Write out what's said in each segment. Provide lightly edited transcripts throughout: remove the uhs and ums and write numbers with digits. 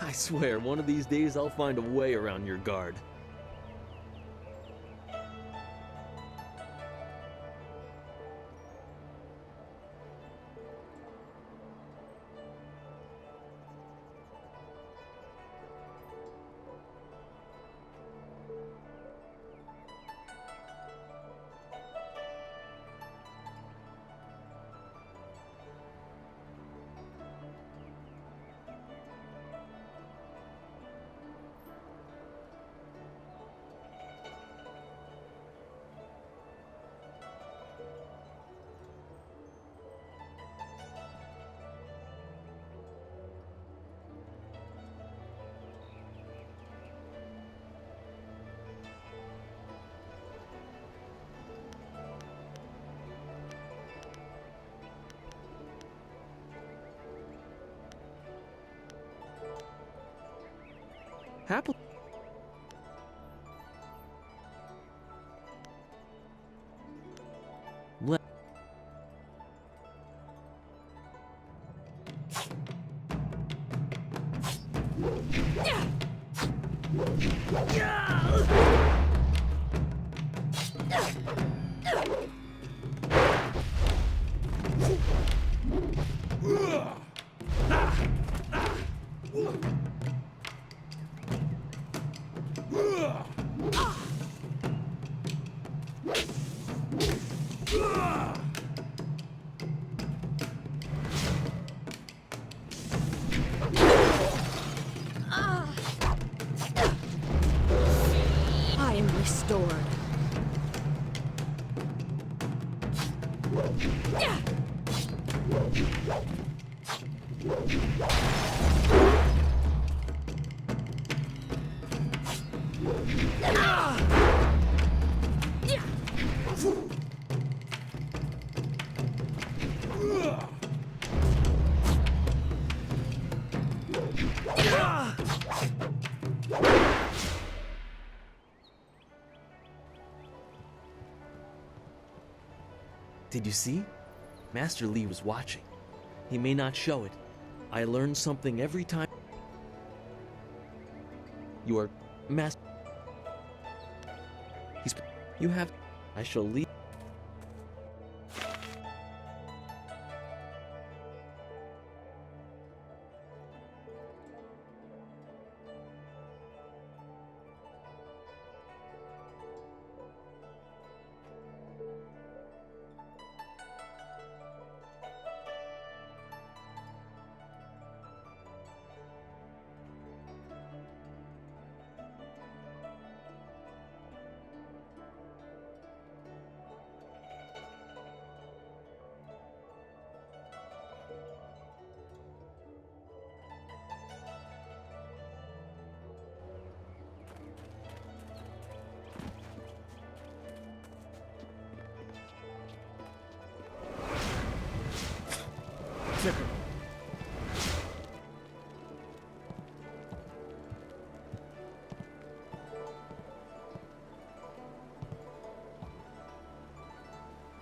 I swear, one of these days I'll find a way around your guard. Happily. I am restored. Did you see? Master Li was watching. He may not show it. I learn something every time. You are master. You have. I shall leave.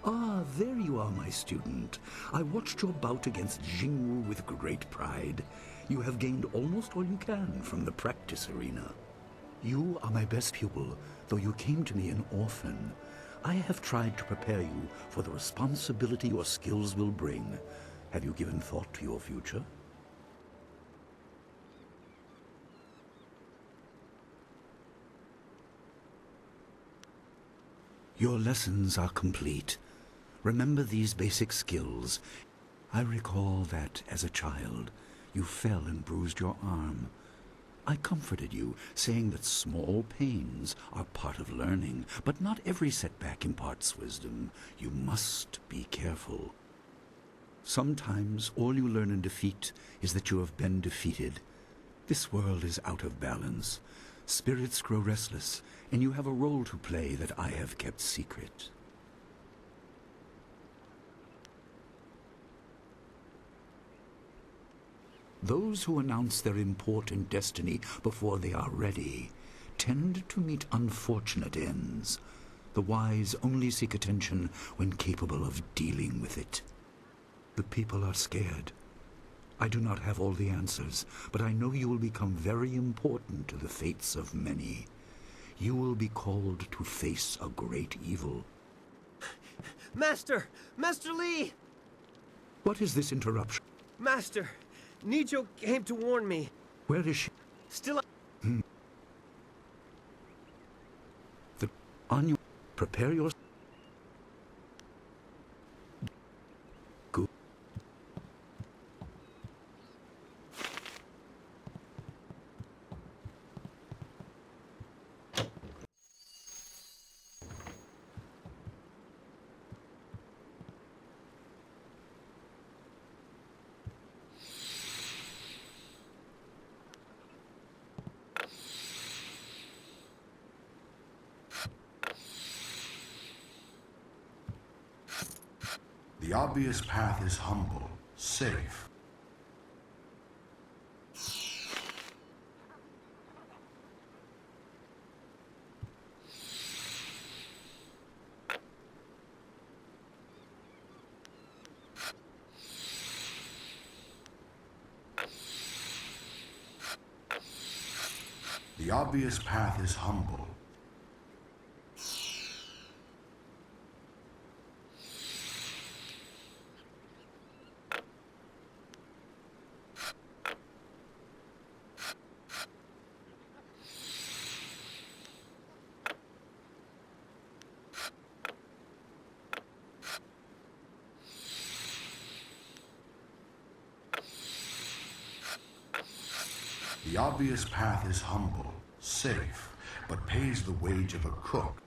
Ah, there you are, my student. I watched your bout against Jingwu with great pride. You have gained almost all you can from the practice arena. You are my best pupil, though you came to me an orphan. I have tried to prepare you for the responsibility your skills will bring. Have you given thought to your future? Your lessons are complete. Remember these basic skills. I recall that, as a child, you fell and bruised your arm. I comforted you, saying that small pains are part of learning, but not every setback imparts wisdom. You must be careful. Sometimes all you learn in defeat is that you have been defeated. This world is out of balance. Spirits grow restless, and you have a role to play that I have kept secret. Those who announce their important destiny before they are ready tend to meet unfortunate ends. The wise only seek attention when capable of dealing with it. The people are scared. I do not have all the answers, but I know you will become very important to the fates of many. You will be called to face a great evil. Master! Master Lee! What is this interruption? Master! Nijo came to warn me. Where is she? Still... On you. Prepare your... Good. The obvious path is humble, safe. The obvious path is humble. The obvious path is humble, safe, but pays the wage of a cook.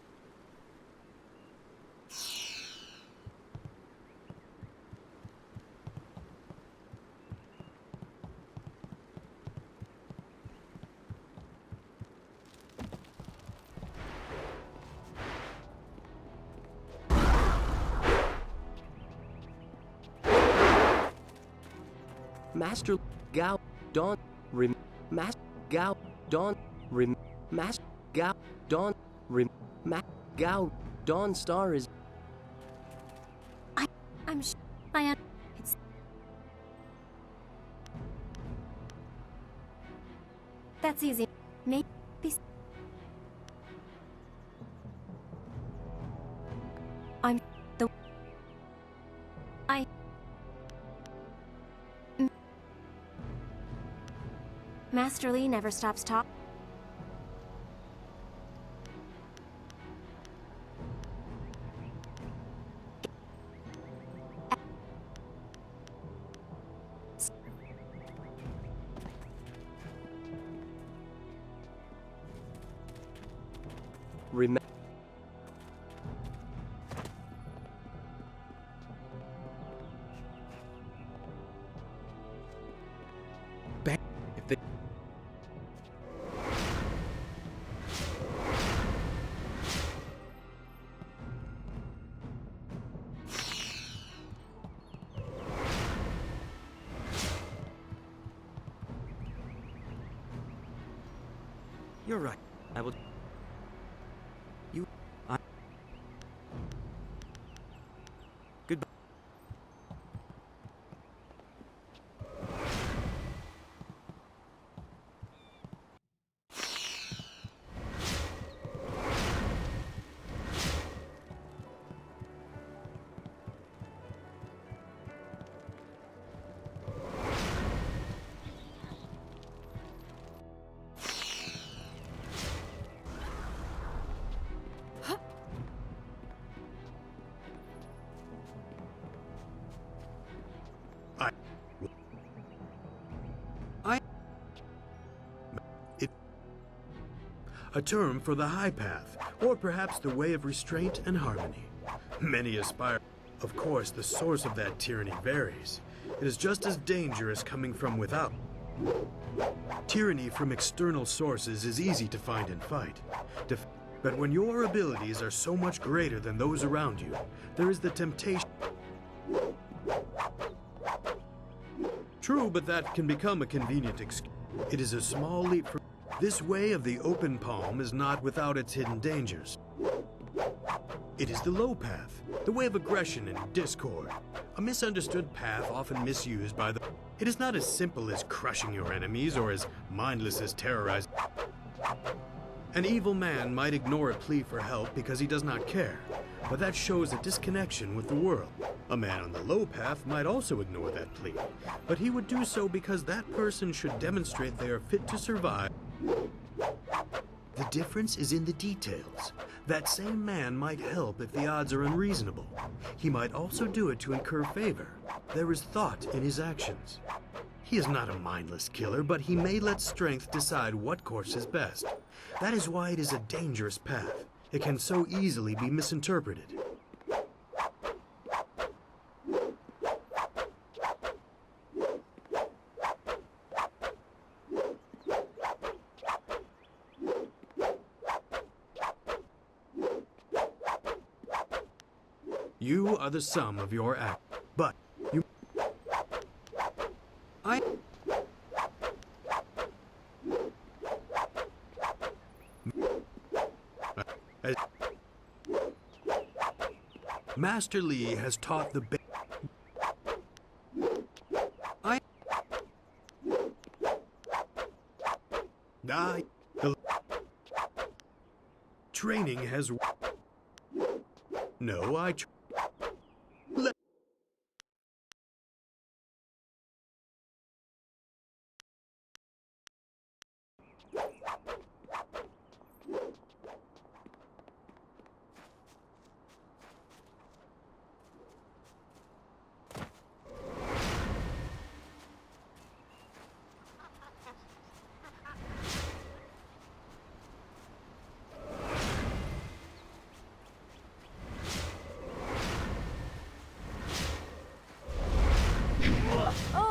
Master Gao Dawn Rim Master Gao Dawn Rim Master Gao Dawn Rim Gao Dawn Star is It's... That's easy. Maybe... I'm... the... I... Master Lee never stops talking. Remember. Bang. If they... You're right. I will... You... I... Goodbye. A term for the high path, or perhaps the way of restraint and harmony. Many aspire. Of course, the source of that tyranny varies. It is just as dangerous coming from without. Tyranny from external sources is easy to find and fight. But when your abilities are so much greater than those around you, there is the temptation. True, but that can become a convenient excuse. It is a small leap from... This way of the open palm is not without its hidden dangers. It is the low path, the way of aggression and discord. A misunderstood path often misused by the... It is not as simple as crushing your enemies or as mindless as terrorizing. An evil man might ignore a plea for help because he does not care, but that shows a disconnection with the world. A man on the low path might also ignore that plea, but he would do so because that person should demonstrate they are fit to survive. The difference is in the details. That same man might help if the odds are unreasonable. He might also do it to incur favor. There is thought in his actions. He is not a mindless killer, but he may let strength decide what course is best. That is why it is a dangerous path. It can so easily be misinterpreted. You are the sum of your acts, but you... Master Li has taught the the training has... No,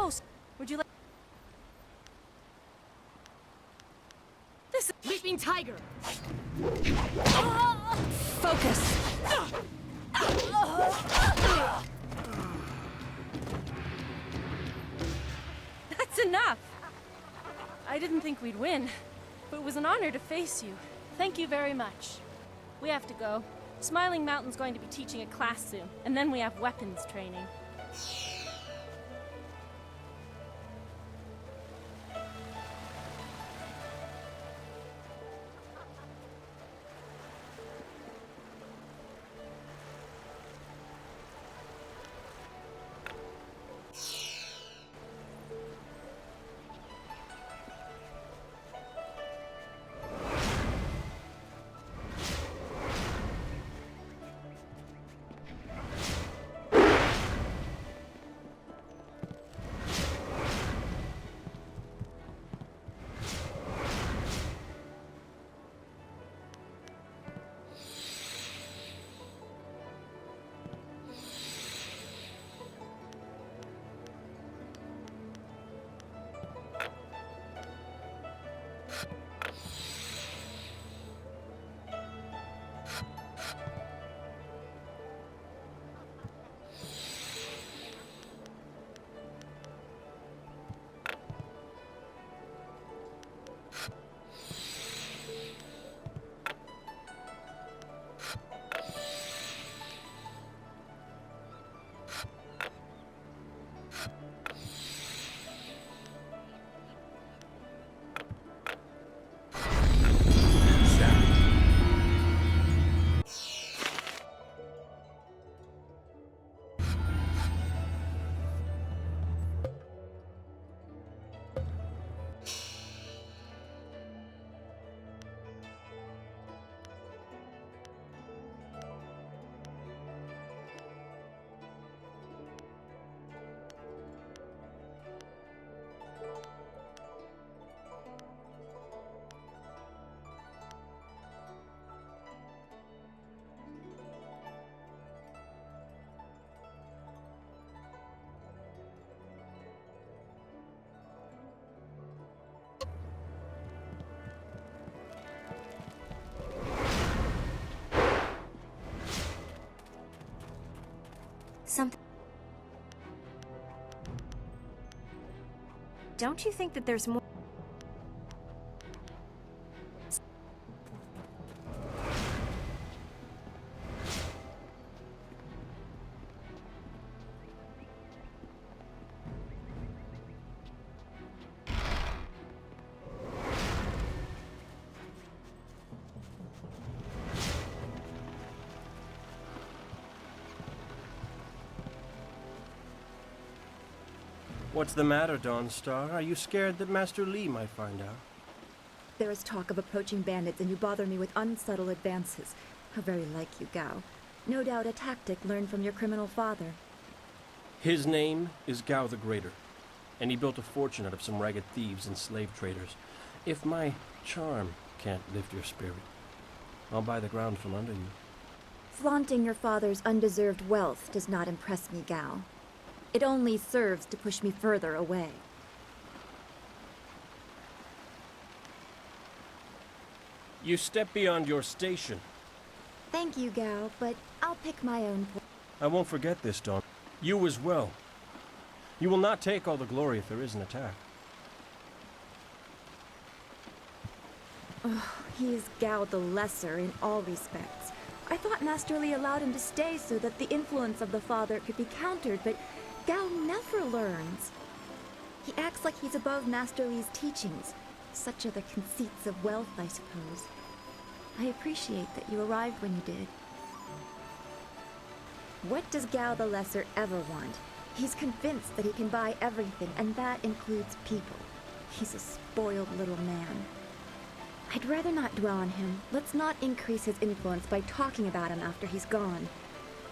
Oh, would you like... This leaping tiger. Focus. That's enough. I didn't think we'd win, but it was an honor to face you. Thank you very much. We have to go. Smiling Mountain's going to be teaching a class soon, and then we have weapons training. Something... Don't you think that there's more... What's the matter, Dawnstar? Are you scared that Master Li might find out? There is talk of approaching bandits, and you bother me with unsubtle advances. How very like you, Gao. No doubt a tactic learned from your criminal father. His name is Gao the Greater, and he built a fortune out of some ragged thieves and slave traders. If my charm can't lift your spirit, I'll buy the ground from under you. Flaunting your father's undeserved wealth does not impress me, Gao. It only serves to push me further away. You step beyond your station. Thank you, Gao, but I'll pick my own point. I won't forget this, Dawn. You as well. You will not take all the glory if there is an attack. He is Gao the Lesser in all respects. I thought Master Li allowed him to stay so that the influence of the father could be countered, but Gao never learns. He acts like he's above Master Li's teachings. Such are the conceits of wealth, I suppose. I appreciate that you arrived when you did. What does Gao the Lesser ever want? He's convinced that he can buy everything, and that includes people. He's a spoiled little man. I'd rather not dwell on him. Let's not increase his influence by talking about him after he's gone.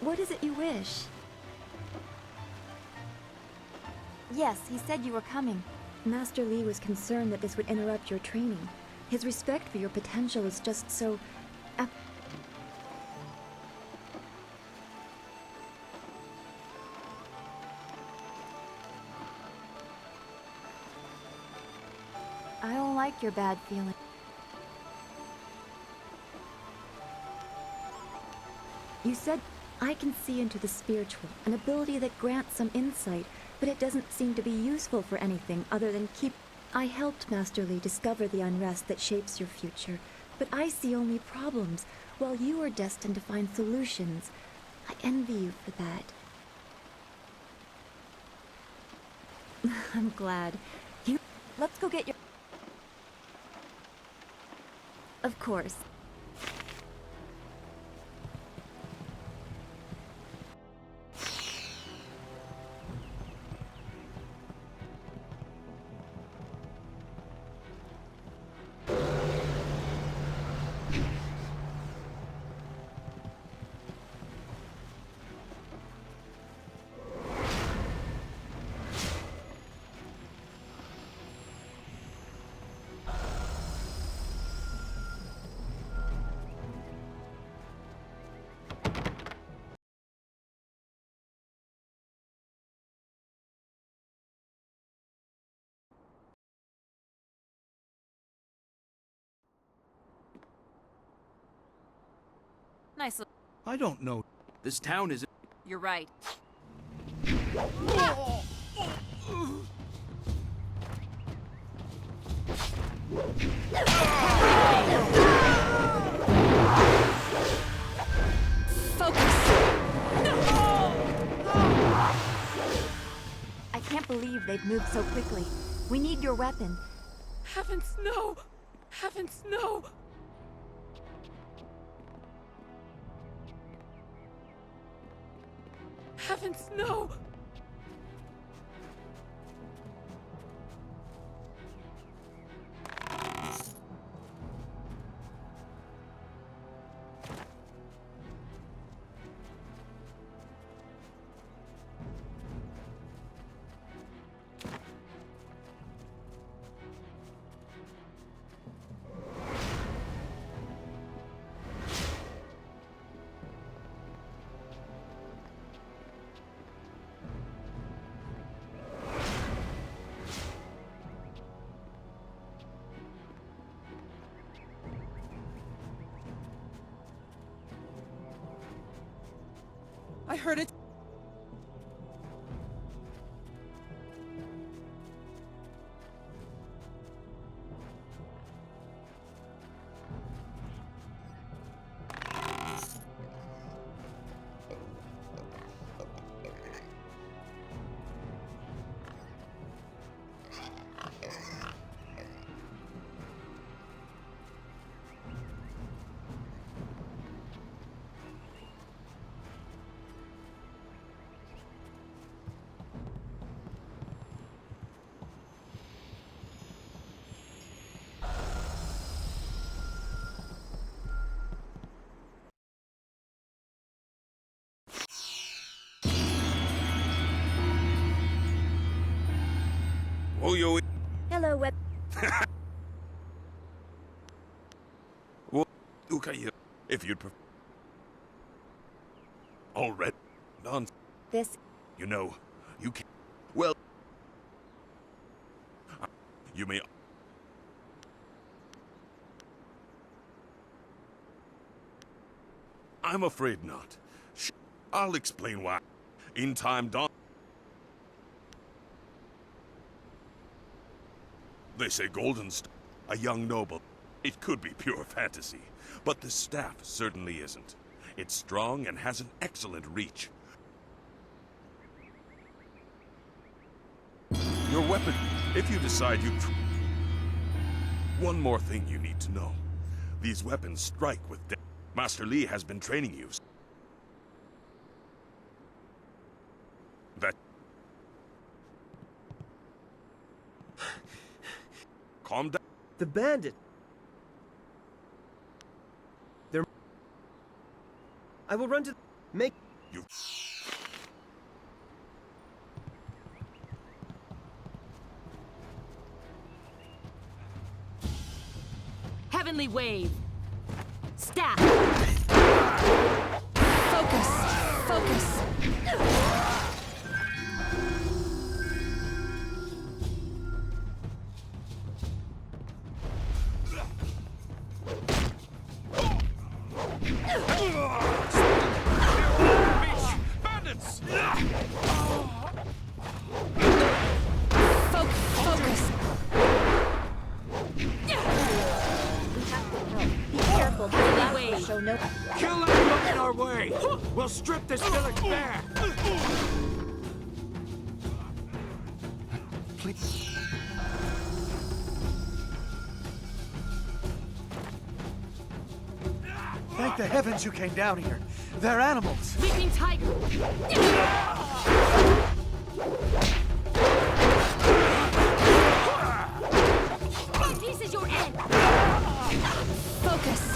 What is it you wish? Yes, he said you were coming. Master Li was concerned that this would interrupt your training. His respect for your potential is just so... I don't like your bad feeling. You said, I can see into the spiritual, an ability that grants some insight, but it doesn't seem to be useful for anything other than keep... I helped Master Li discover the unrest that shapes your future, but I see only problems, while you are destined to find solutions. I envy you for that. I'm glad. Let's go get your... Of course. Nice. I don't know. This town is... You're right. I can't believe they've moved so quickly. We need your weapon. Heavens, no! Heavens, no! Heavens, no! I heard it. Hello, Web. Okay, if you'd prefer. Already done. This. You know, you can. Well, you may. I'm afraid not. I'll explain why. In time, Don. They say Golden's a young noble. It could be pure fantasy, but the staff certainly isn't. It's strong and has an excellent reach. Your weapon, if you decide you... One more thing you need to know. These weapons strike with death. Master Li has been training you. That... Calm down. The bandit. They're... I will run to... Make... You... Heavenly Wave. Staff. Focus. Bandits! Focus. Be careful, the last will show no. Kill anyone in our way! We'll strip this village bare! Please. Thank the heavens you came down here. They're animals. Leaping Tiger. One piece is your end. Focus.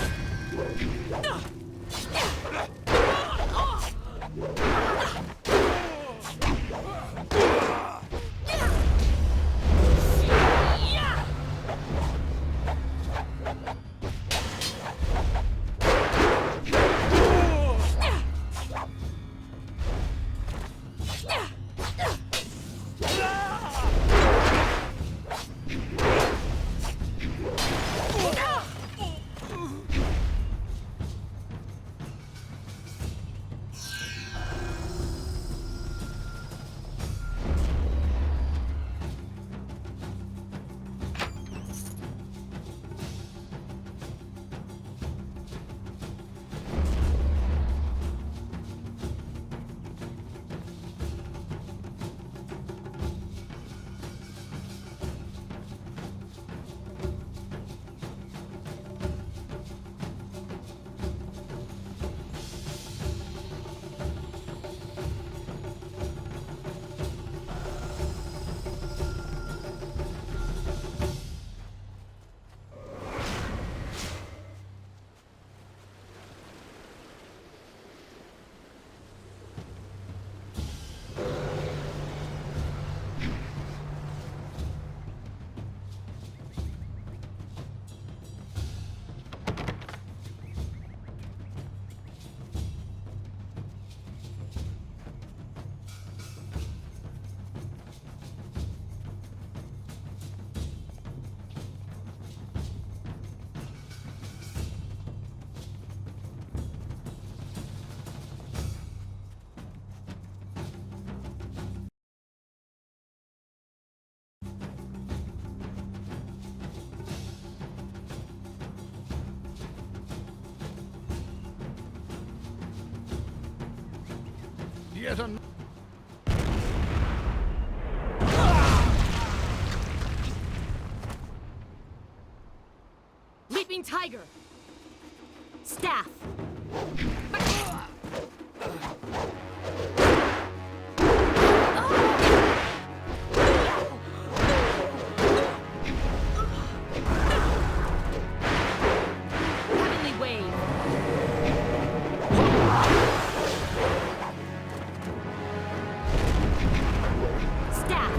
Yet another. Leaping Tiger. Staff. Heavenly Wave. Staff.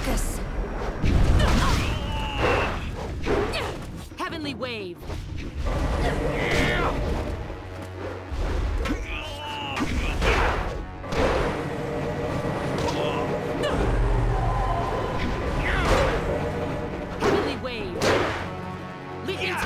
Focus. Heavenly wave. Heavenly wave. Legion.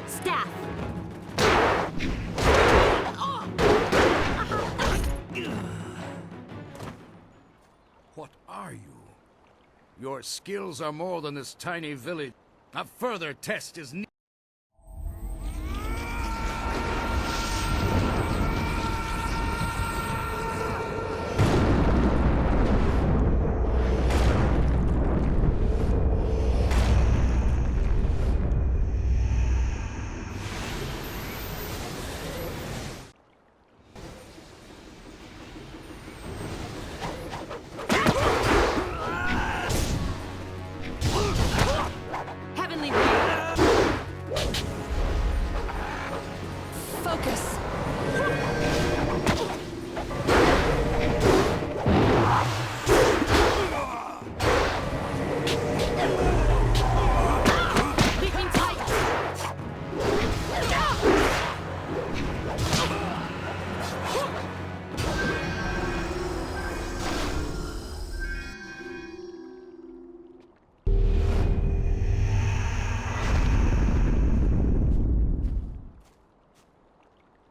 Staff. What are you? Your skills are more than this tiny village. A further test is needed. Heavenly wave. Focus. Leaping tight.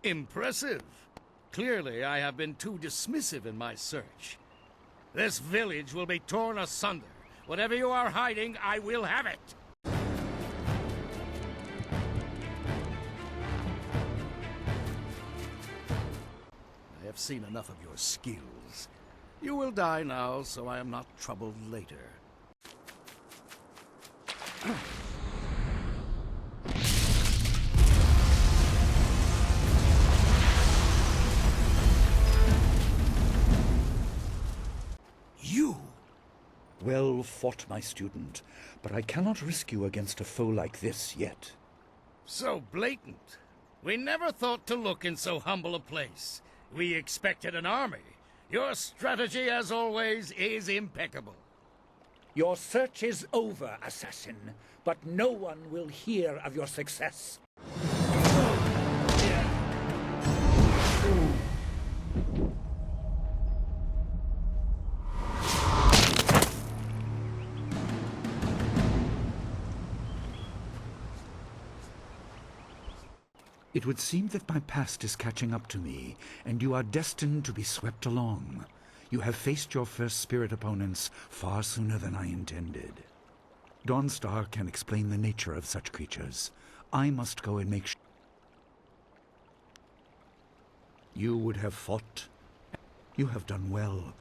Impressive. Clearly, I have been too dismissive in my search. This village will be torn asunder. Whatever you are hiding, I will have it. I have seen enough of your skills. You will die now, so I am not troubled later. You! Well fought, my student, but I cannot risk you against a foe like this yet. So blatant. We never thought to look in so humble a place. We expected an army. Your strategy, as always, is impeccable. Your search is over, assassin, but no one will hear of your success. It would seem that my past is catching up to me, and you are destined to be swept along. You have faced your first spirit opponents far sooner than I intended. Dawnstar can explain the nature of such creatures. I must go and make sure. You would have fought. You have done well.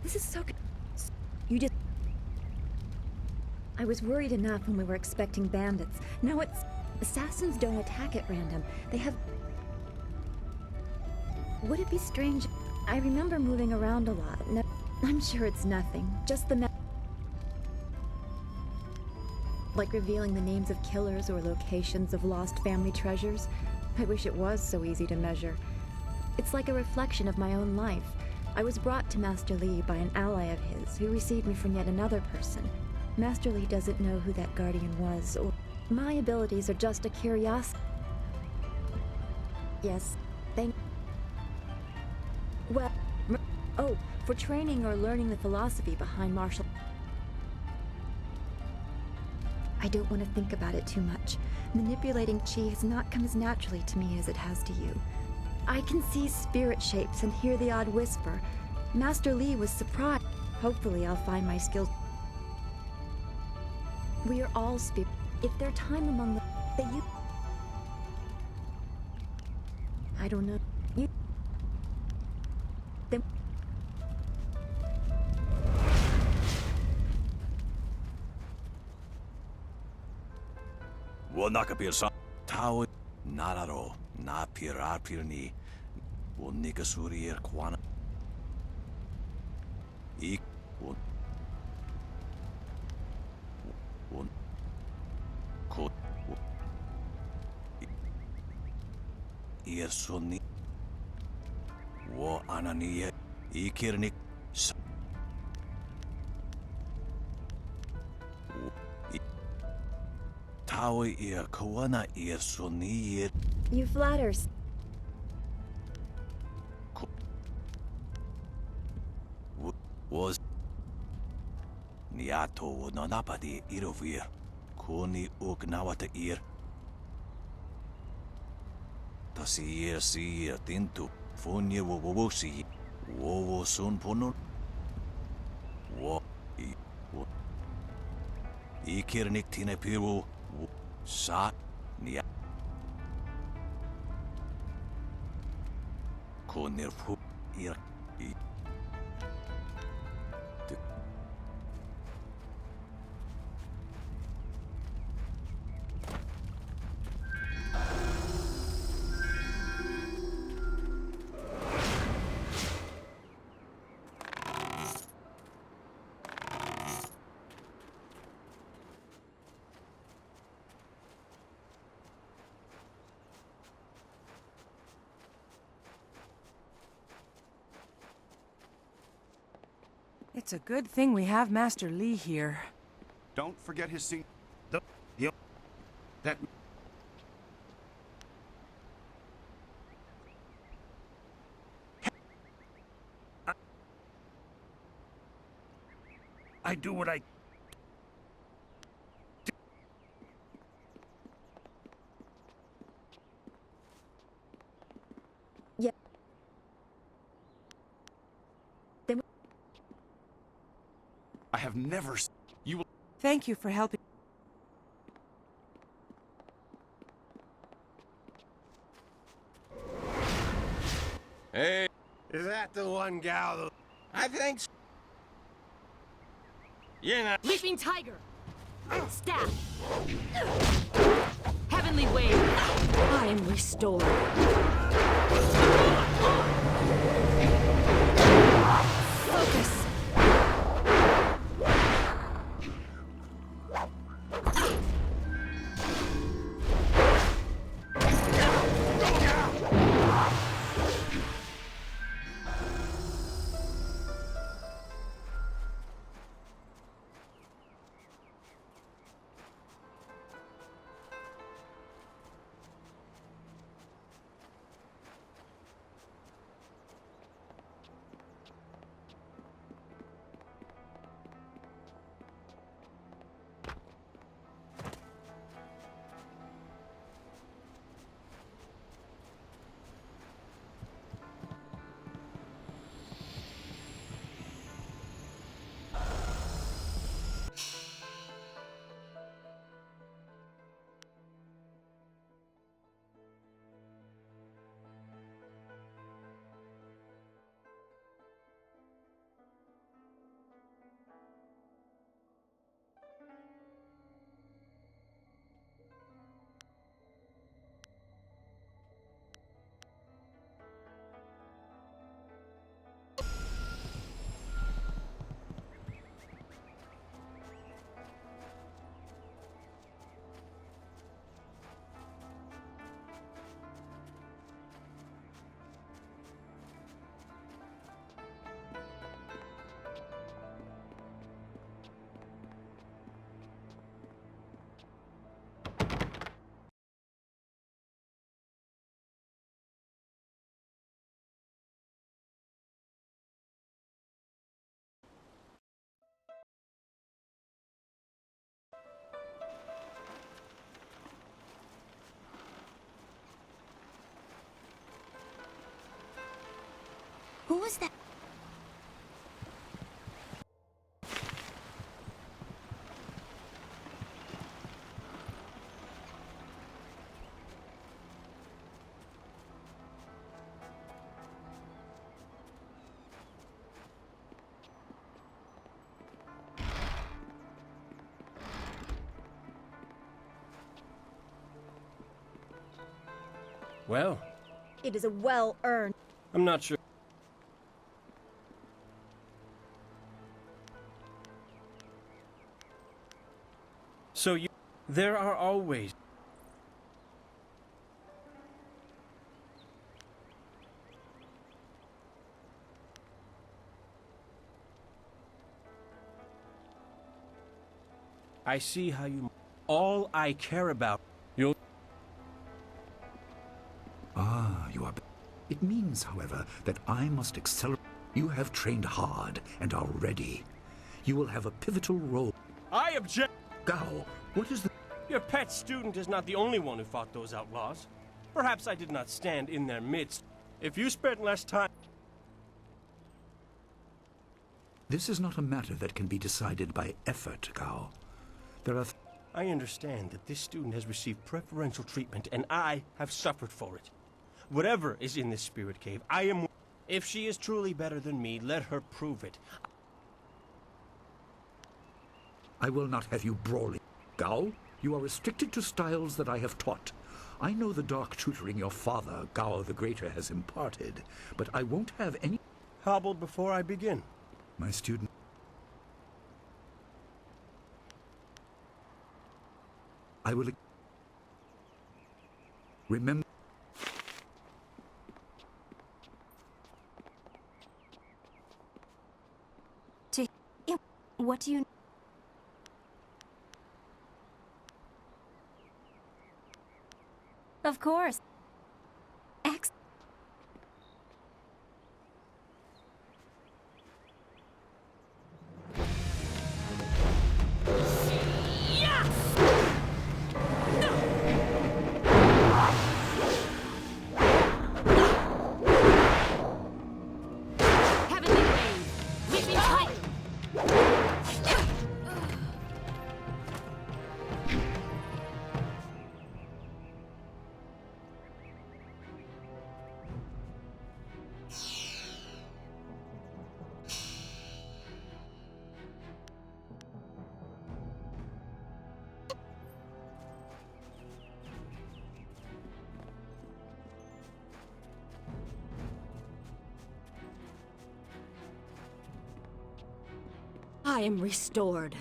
This is so good. You just... I was worried enough when we were expecting bandits. Now it's... Assassins don't attack at random. They have... Would it be strange? I remember moving around a lot. I'm sure it's nothing. Just the... Like revealing the names of killers or locations of lost family treasures. I wish it was so easy to measure. It's like a reflection of my own life. I was brought to Master Li by an ally of his, who received me from yet another person. Master Li doesn't know who that guardian was, or... My abilities are just a curiosity. Yes, thank... Well... Oh, for training or learning the philosophy behind martial... I don't want to think about it too much. Manipulating chi has not come as naturally to me as it has to you. I can see spirit shapes and hear the odd whisper. Master Li was surprised. Hopefully I'll find my skills. We are all spirit. If their time among the... They use... I don't know. You... Then... Wanakapir sa tao nararo na pirapir ni wonikasuri kwana ik won ko sonni wo ananiye ikirnik tao kawana sonni You flatter. Was Niato Nanapadi Irovir Kuni Ugnawata Ir Tasir Si Tintu Funya Wowosi Wowo Sun Punun Wo Ikirnik Tinepiru Sa Nia Kunirfu Ir It's a good thing we have Master Li here. Don't forget his sing. That... I do what I... Yeah. Then... I have never... You will... Thank you for helping. Hey, is that the one gal? I think so. Yeah. Leaping Tiger! Staff! Heavenly Wave! I am restored. Focus! Who was that? Well, It is a well-earned. I'm not sure. So you... There are always... I see how you... All I care about... You'll... Ah, you are... It means, however, that I must accelerate. You have trained hard and are ready. You will have a pivotal role. I object! Gao, what is the... Your pet student is not the only one who fought those outlaws. Perhaps I did not stand in their midst. If you spent less time... This is not a matter that can be decided by effort, Gao. There are... I understand that this student has received preferential treatment, and I have suffered for it. Whatever is in this spirit cave, I am... If she is truly better than me, let her prove it. I will not have you brawling. Gao, you are restricted to styles that I have taught. I know the dark tutoring your father, Gao the Greater, has imparted, but I won't have any... Hobbled before I begin. My student... I will... Remember... What do you... Of course. X. Heavenly Wave! Leaping Titan! I am restored.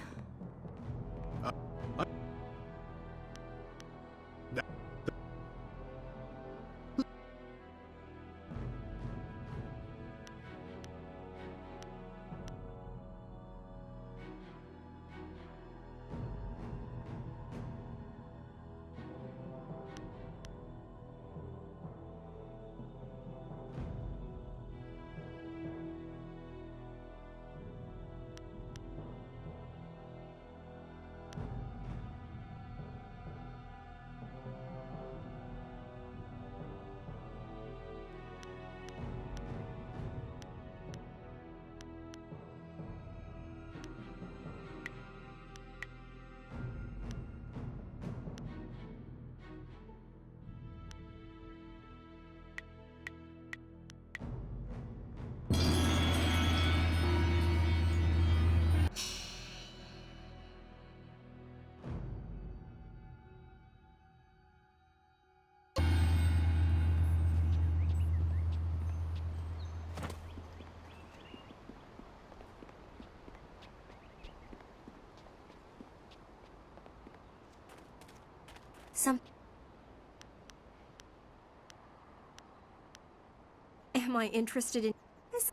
Am I interested in this?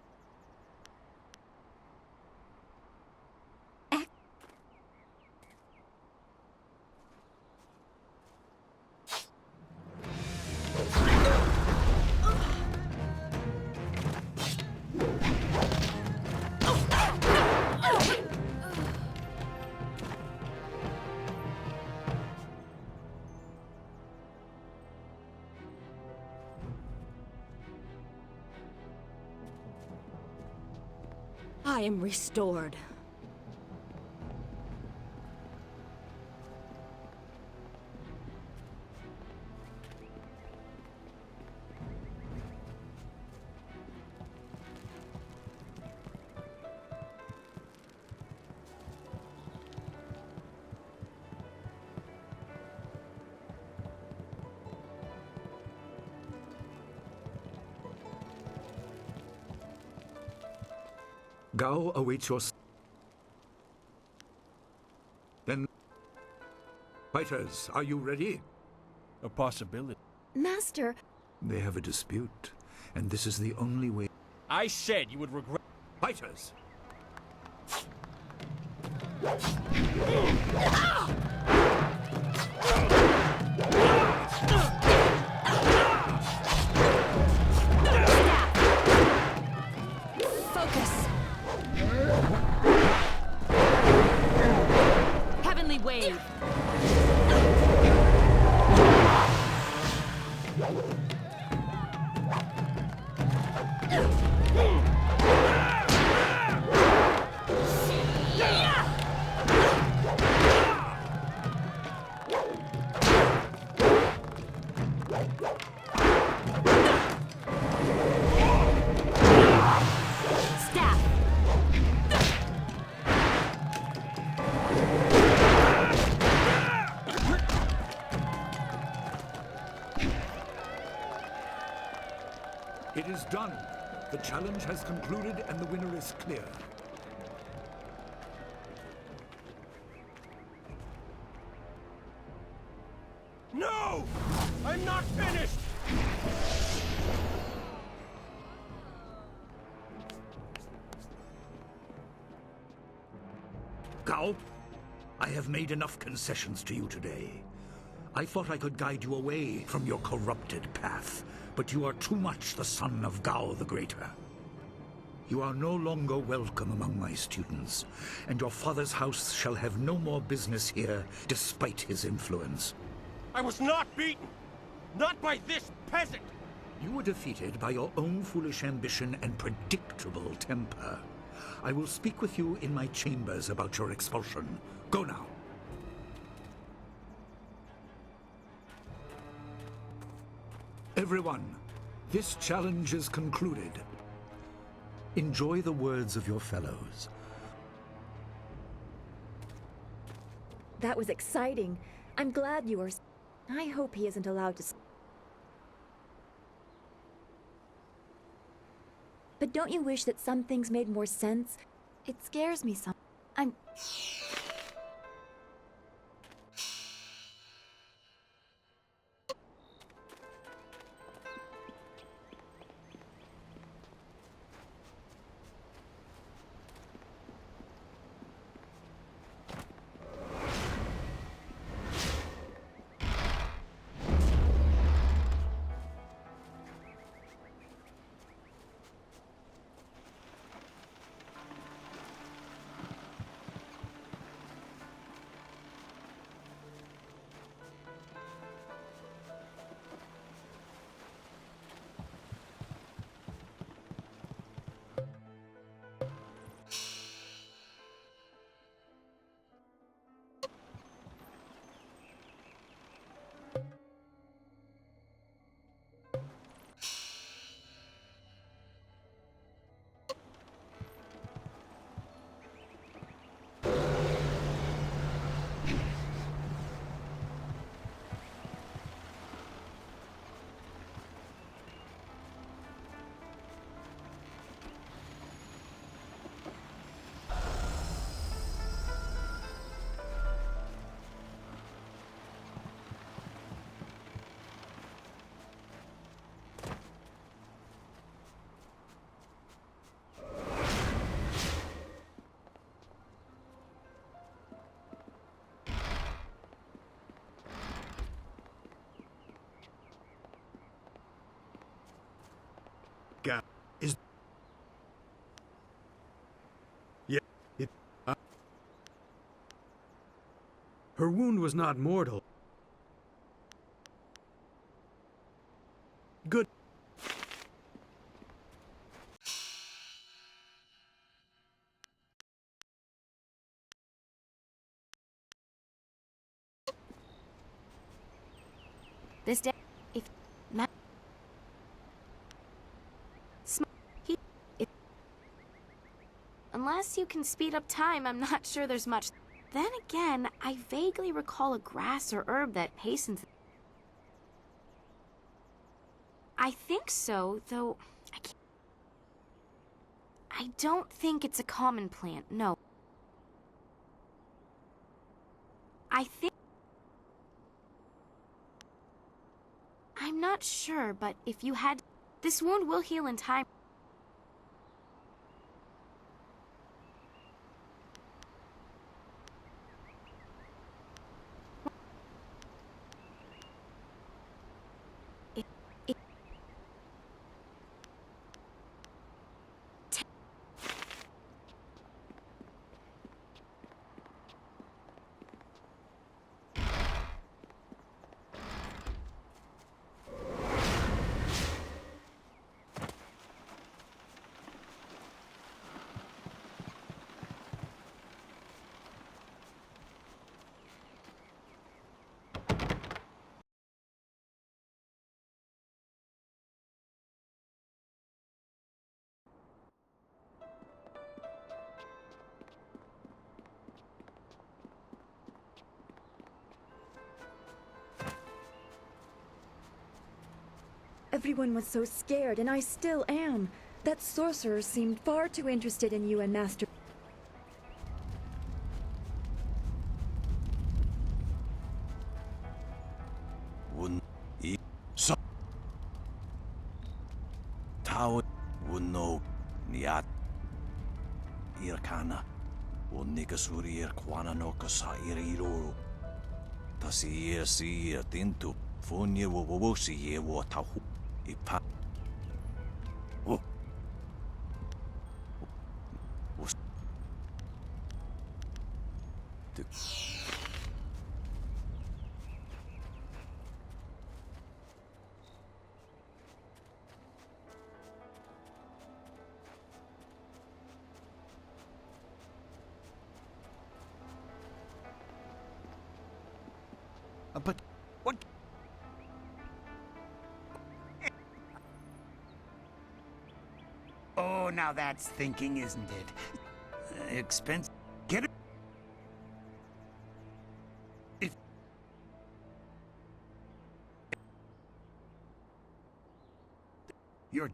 I am restored. Gao awaits your... Then... Fighters, are you ready? A possibility. Master, They have a dispute, and this is the only way... I said you would regret. Fighters! Focus. Heavenly wave. Staff. It is done. The challenge has concluded and the winner is clear. No! I'm not finished! Gao, I have made enough concessions to you today. I thought I could guide you away from your corrupted path, but you are too much the son of Gao the Greater. You are no longer welcome among my students, and your father's house shall have no more business here, despite his influence. I was not beaten! Not by this peasant! You were defeated by your own foolish ambition and predictable temper. I will speak with you in my chambers about your expulsion. Go now. Everyone, this challenge is concluded. Enjoy the words of your fellows. that was exciting. I'm glad you are... I hope he isn't allowed to... But don't you wish that some things made more sense? It scares me some... I'm... Is... Yeah, it... Her wound was not mortal. Good. This day, if Ma- he, if, unless you can speed up time, I'm not sure there's much. Then again, I vaguely recall a grass or herb that hastens. I think so, though I don't think it's a common plant, no. I think... I'm not sure, but if you had... This wound will heal in time. Everyone was so scared, and I still am. That sorcerer seemed far too interested in you and Master... Wouldn't eat so Tao would know Niat Irkana or Nikasuri Kwana no Kasa Iriro. Tasi si Tintu Funya Wowosi ye Watahu Ipa. Oh. But what? Oh, now that's thinking, isn't it? Expense. Get it? If you're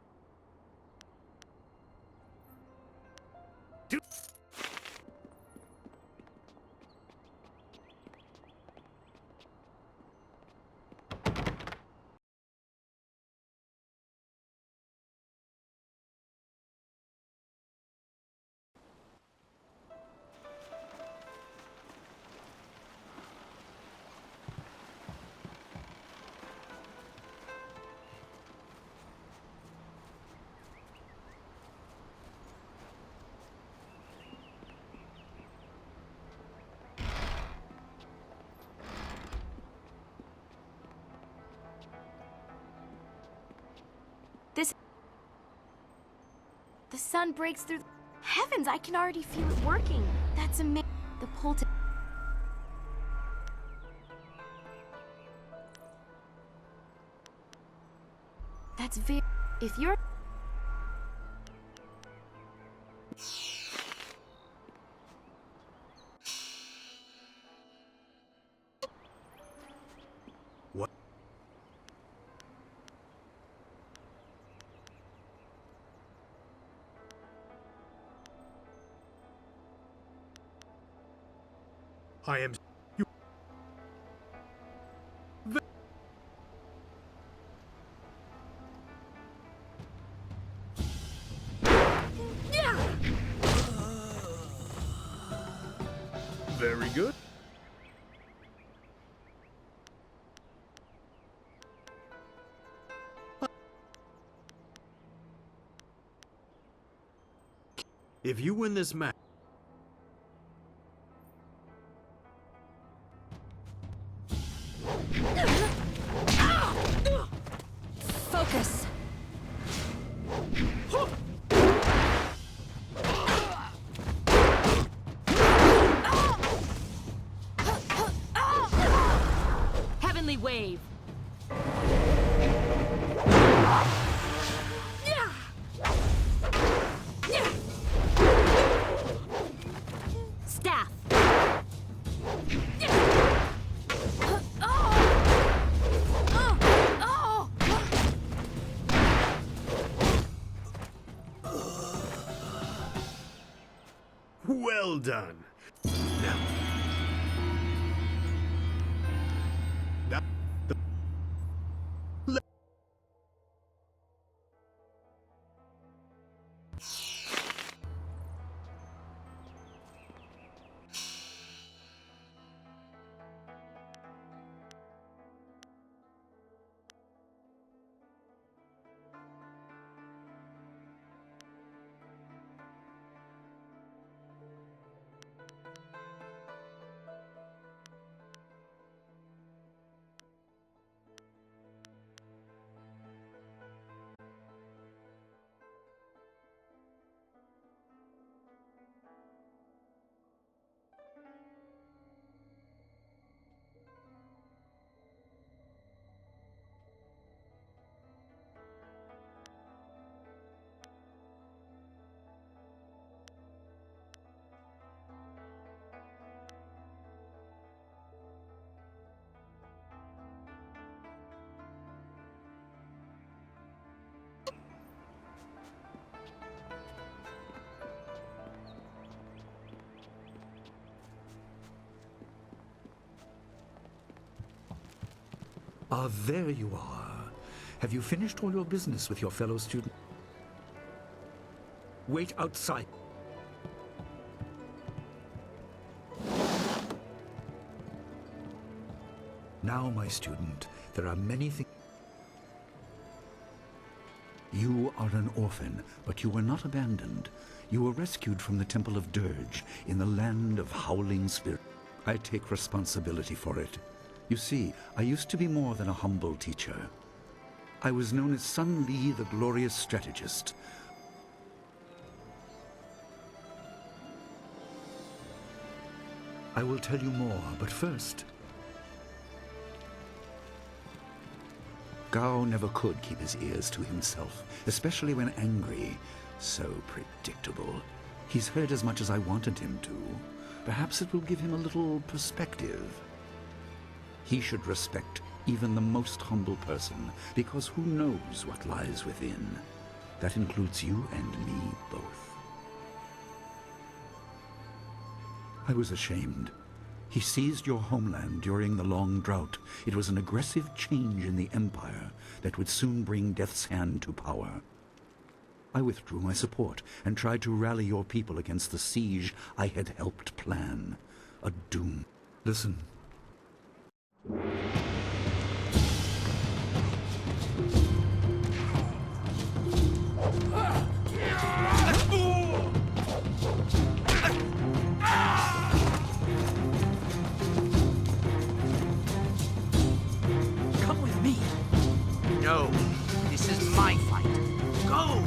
The sun breaks through... Heavens, I can already feel it working. That's amazing. The pull to... That's very... If you're... What? I am... You... Very good. If you win this match... Focus. Heavenly wave. Staff. Well done. Now. Ah, there you are. Have you finished all your business with your fellow student? Wait outside. Now, my student, there are many things. You are an orphan, but you were not abandoned. You were rescued from the Temple of Dirge in the land of howling spirits. I take responsibility for it. You see, I used to be more than a humble teacher. I was known as Sun Li, the glorious strategist. I will tell you more, but first... Gao never could keep his ears to himself, especially when angry. So predictable. He's heard as much as I wanted him to. Perhaps it will give him a little perspective. He should respect even the most humble person, because who knows what lies within? That includes you and me both. I was ashamed. He seized your homeland during the long drought. It was an aggressive change in the Empire that would soon bring Death's Hand to power. I withdrew my support and tried to rally your people against the siege I had helped plan. A doom. Listen. Come with me. No, this is my fight. Go!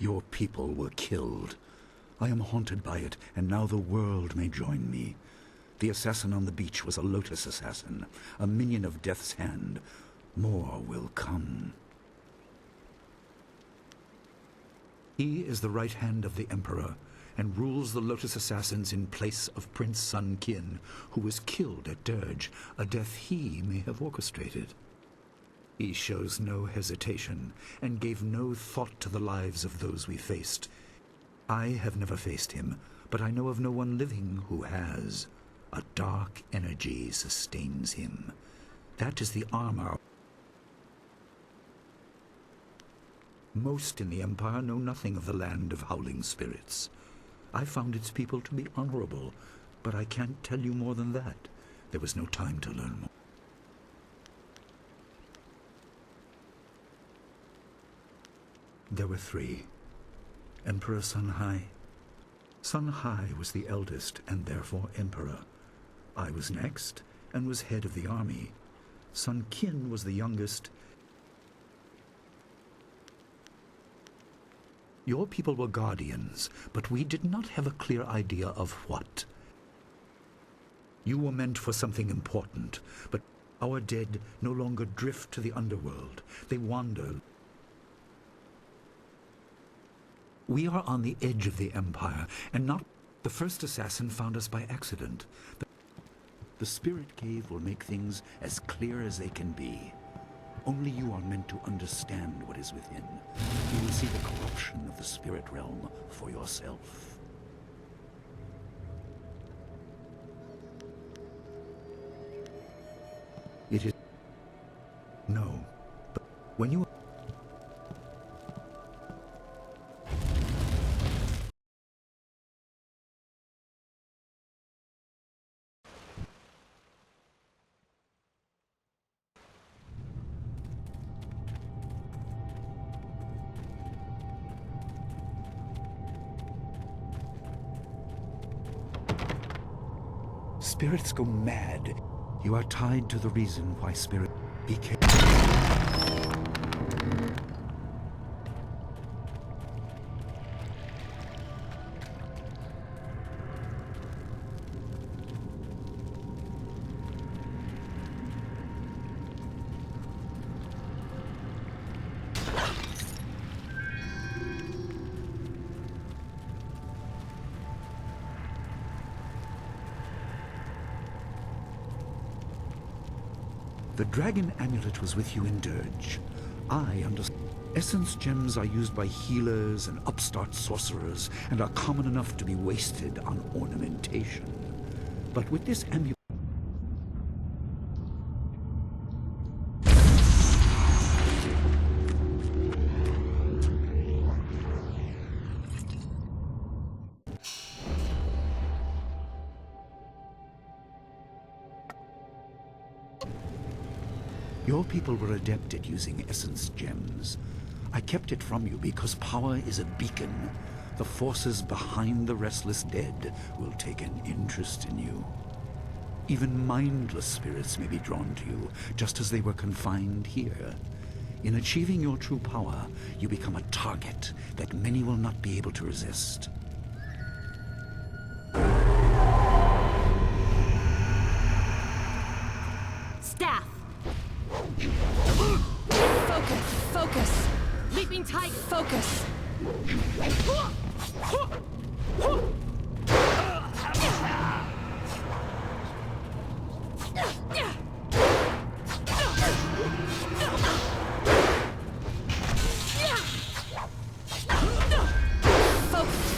Your people were killed. I am haunted by it, and now the world may join me. The assassin on the beach was a Lotus assassin, a minion of Death's Hand. More will come. He is the right hand of the Emperor, and rules the Lotus assassins in place of Prince Sun Qin, who was killed at Dirge, a death he may have orchestrated. He shows no hesitation, and gave no thought to the lives of those we faced. I have never faced him, but I know of no one living who has. A dark energy sustains him. That is the armor. Most in the Empire know nothing of the land of howling spirits. I found its people to be honorable, but I can't tell you more than that. There was no time to learn more. There were three. Emperor Sun Hai. Sun Hai was the eldest and therefore emperor. I was next and was head of the army. Sun Qin was the youngest. Your people were guardians, but we did not have a clear idea of what. You were meant for something important, but our dead no longer drift to the underworld. They wander. We are on the edge of the Empire, and not the first assassin found us by accident. The Spirit Cave will make things as clear as they can be. Only you are meant to understand what is within. You will see the corruption of the spirit realm for yourself. It is... No, but when you... Spirits go mad. You are tied to the reason why spirit became... The dragon amulet was with you in Dirge. I understand. Essence gems are used by healers and upstart sorcerers and are common enough to be wasted on ornamentation. But with this amulet... Your people were adept at using essence gems. I kept it from you because power is a beacon. The forces behind the restless dead will take an interest in you. Even mindless spirits may be drawn to you, just as they were confined here. In achieving your true power, you become a target that many will not be able to resist. Staff! Focus! Focus! Leaping tiger! Focus!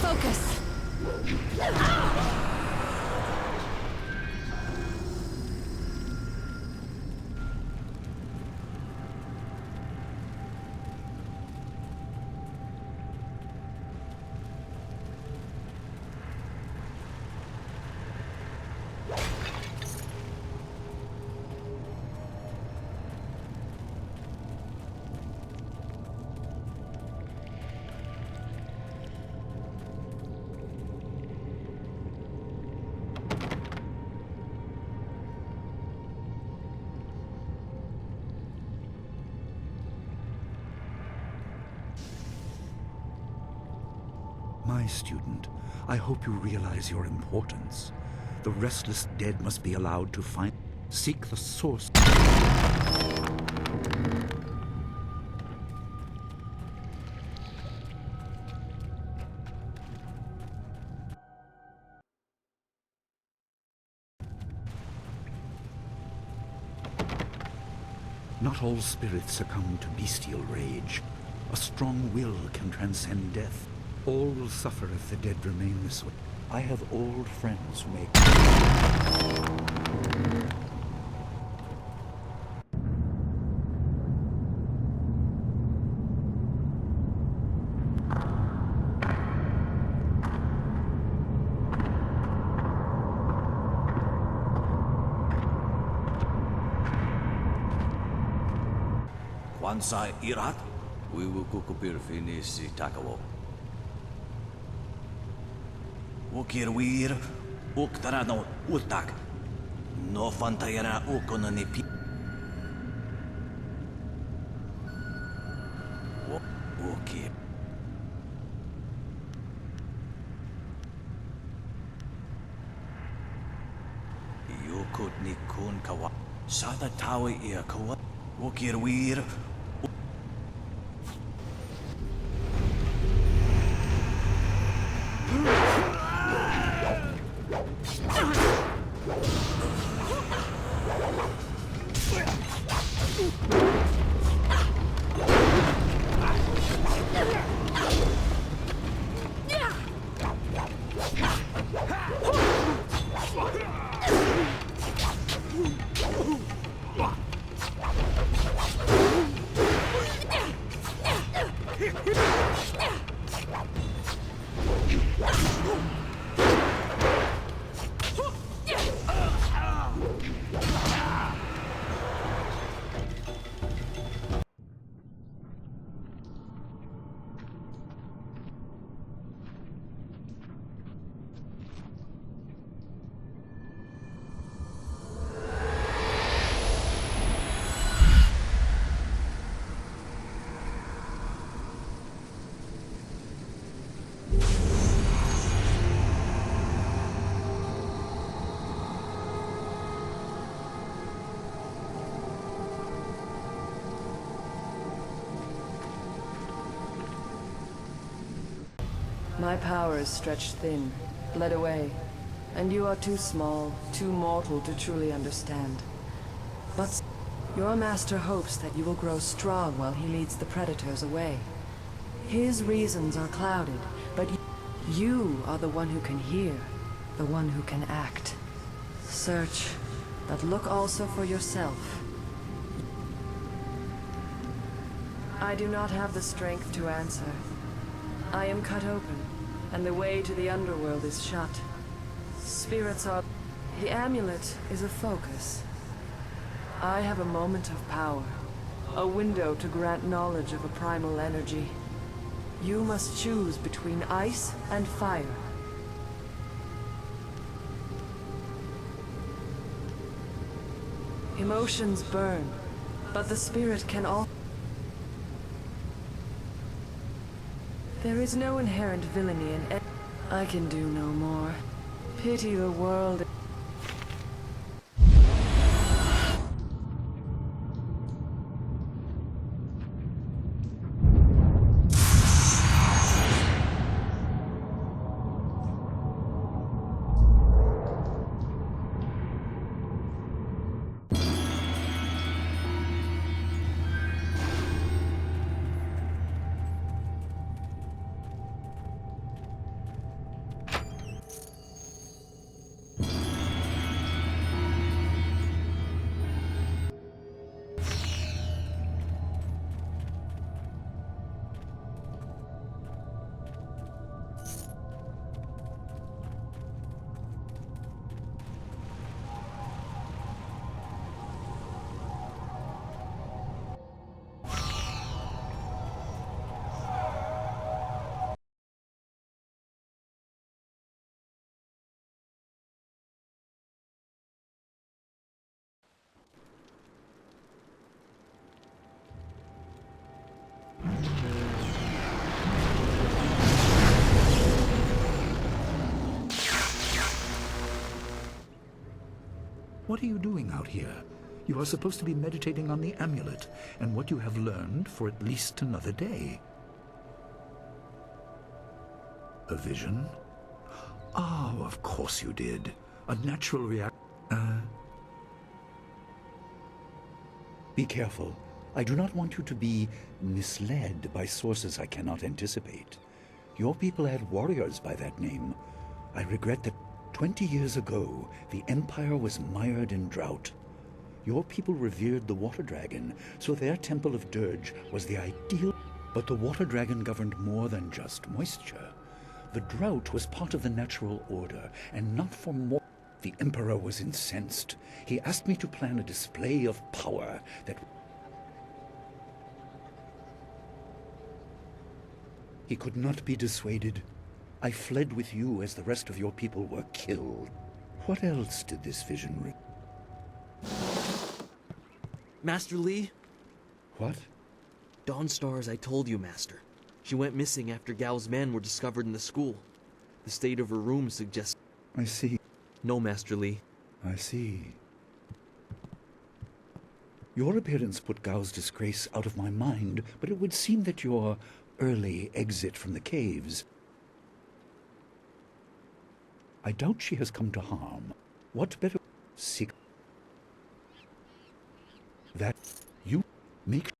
Focus! My student, I hope you realize your importance. The restless dead must be allowed to seek the source. Not all spirits succumb to bestial rage. A strong will can transcend death. All will suffer if the dead remain this way. I have old friends who make... Kwanzaa irat, wiwukukupir finisi takawo. Ukir wir, uktarano utak. No fantayara ukonani pi. Ukir. Yukut ni kun kawa. Sada tawi ia kawa. Ukir wir. My power is stretched thin, bled away, and you are too small, too mortal to truly understand. But your master hopes that you will grow strong while he leads the predators away. His reasons are clouded, but you are the one who can hear, the one who can act. Search, but look also for yourself. I do not have the strength to answer. I am cut open, and the way to the underworld is shut. Spirits are... The amulet is a focus. I have a moment of power, a window to grant knowledge of a primal energy. You must choose between ice and fire. Emotions burn, but the spirit can all... There is no inherent villainy in... I can do no more. Pity the world... What are you doing out here? You are supposed to be meditating on the amulet and what you have learned for at least another day. A vision? Oh, of course you did. A natural reaction. Be careful. I do not want you to be misled by sources I cannot anticipate. Your people had warriors by that name. I regret that 20 years ago, the Empire was mired in drought. Your people revered the water dragon, so their temple of dirge was the ideal. But the water dragon governed more than just moisture. The drought was part of the natural order, and not for more. The Emperor was incensed. He asked me to plan a display of power that... He could not be dissuaded. I fled with you as the rest of your people were killed. What else did this vision Master Li? What? Dawnstar, as I told you, Master. She went missing after Gao's men were discovered in the school. The state of her room suggests... I see. No, Master Li. I see. Your appearance put Gao's disgrace out of my mind, but it would seem that your early exit from the caves... I doubt she has come to harm. What better... seek... that you make...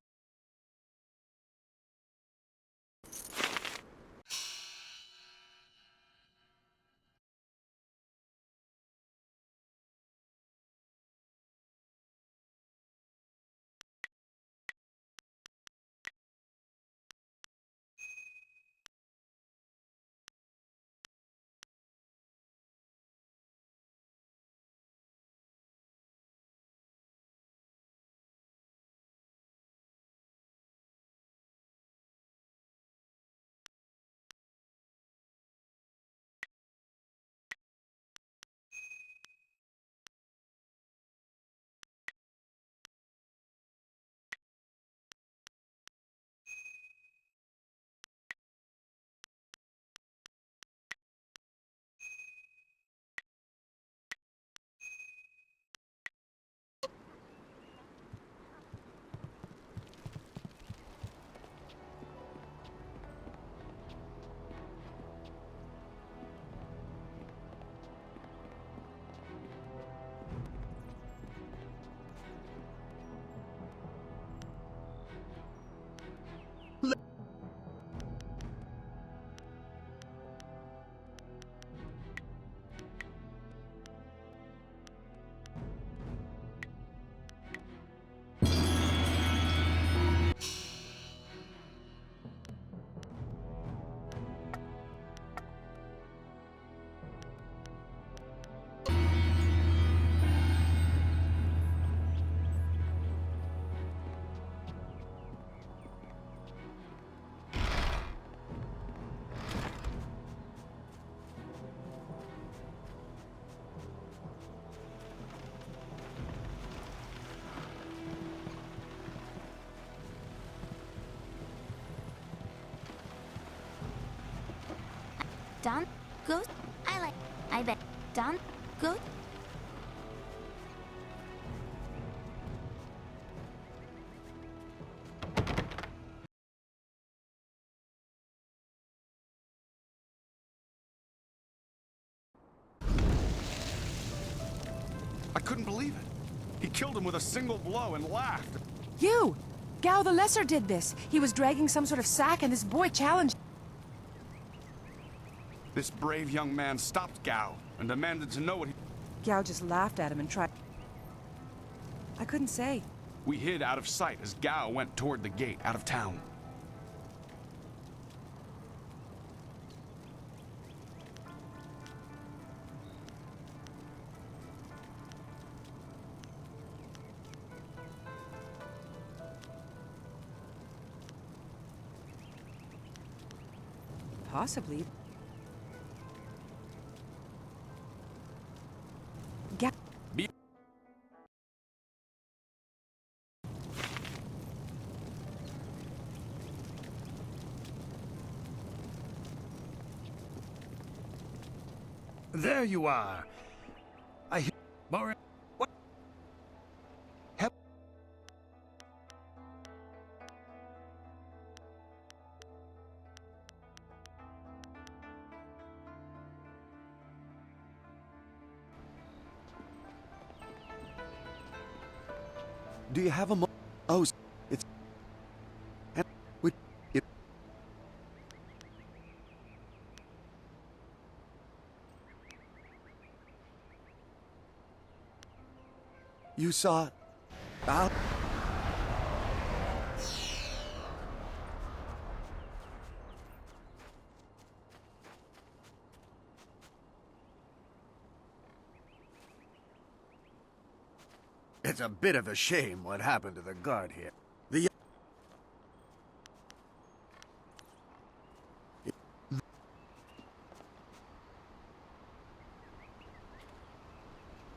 Done? Good? I bet. Done? Good? I couldn't believe it. He killed him with a single blow and laughed. You! Gao the Lesser did this. He was dragging some sort of sack and this boy challenged... This brave young man stopped Gao and demanded to know what he... Gao just laughed at him and tried... I couldn't say. We hid out of sight as Gao went toward the gate out of town. Possibly. There you are. I hear... What? Do you have a Oh, it's... You saw... Al... It's a bit of a shame what happened to the guard here. The...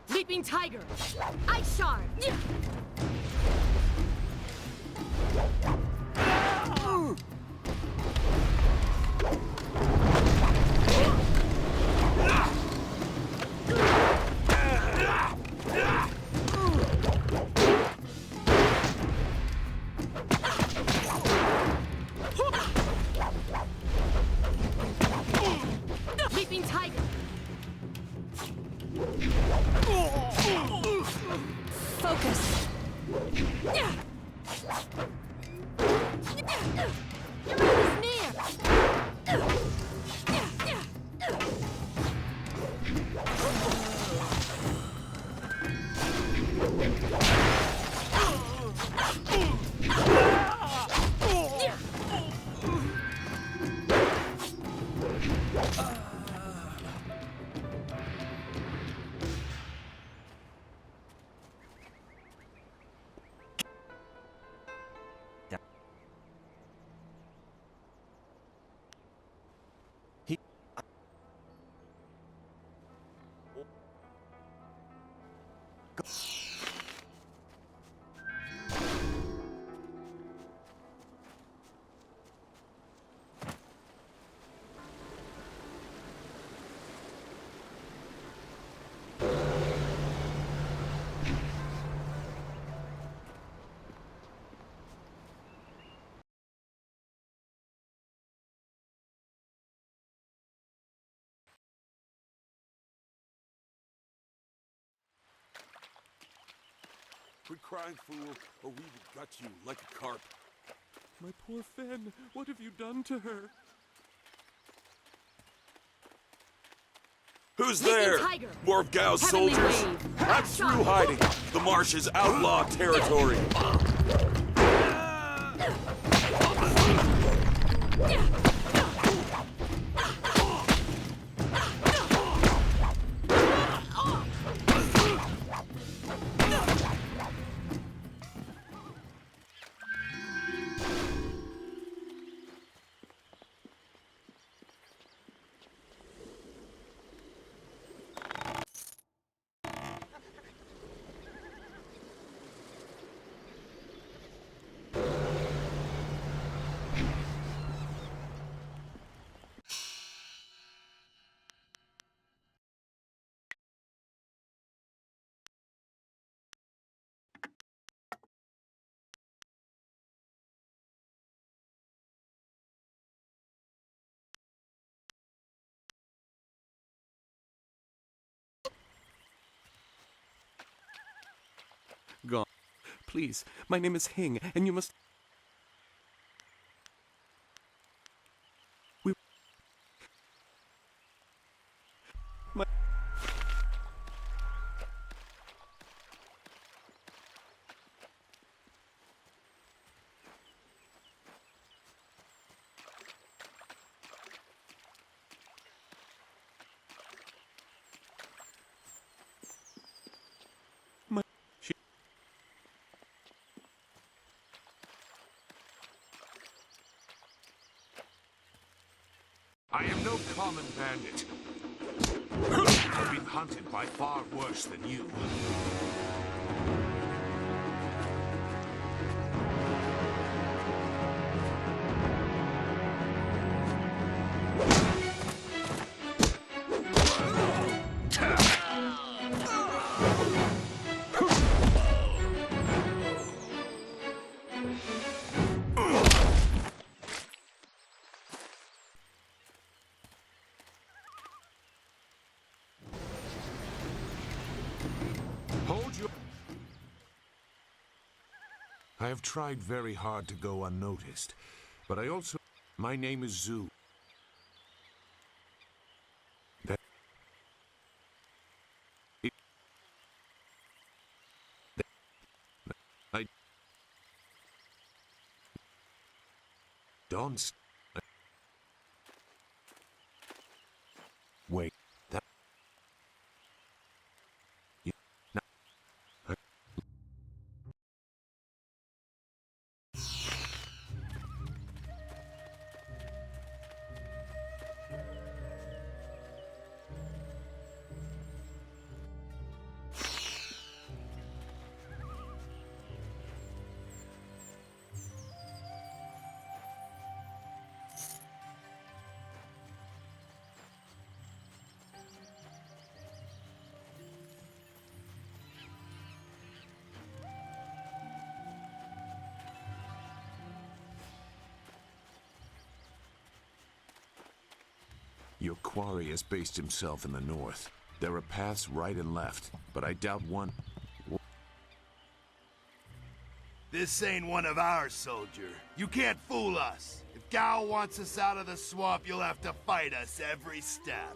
Leaping Tiger! Ice Shard! Leaping Tiger! Focus! Your end is near! Quit crying, fool, or we will gut you like a carp. My poor Fen, what have you done to her? Who's there? More of Gao's soldiers? I'm through hiding. The marsh is outlaw territory. Gone. Please, my name is Hing, and you must... My... I am no common bandit. I've been hunted by far worse than you. Hold your... I have tried very hard to go unnoticed, but I also... My name is Zoo. I don't... Wait, that... No. Your quarry has based himself in the north. There are paths right and left, but I doubt one... This ain't one of ours, soldier. You can't fool us. If Gao wants us out of the swamp, you'll have to fight us every step.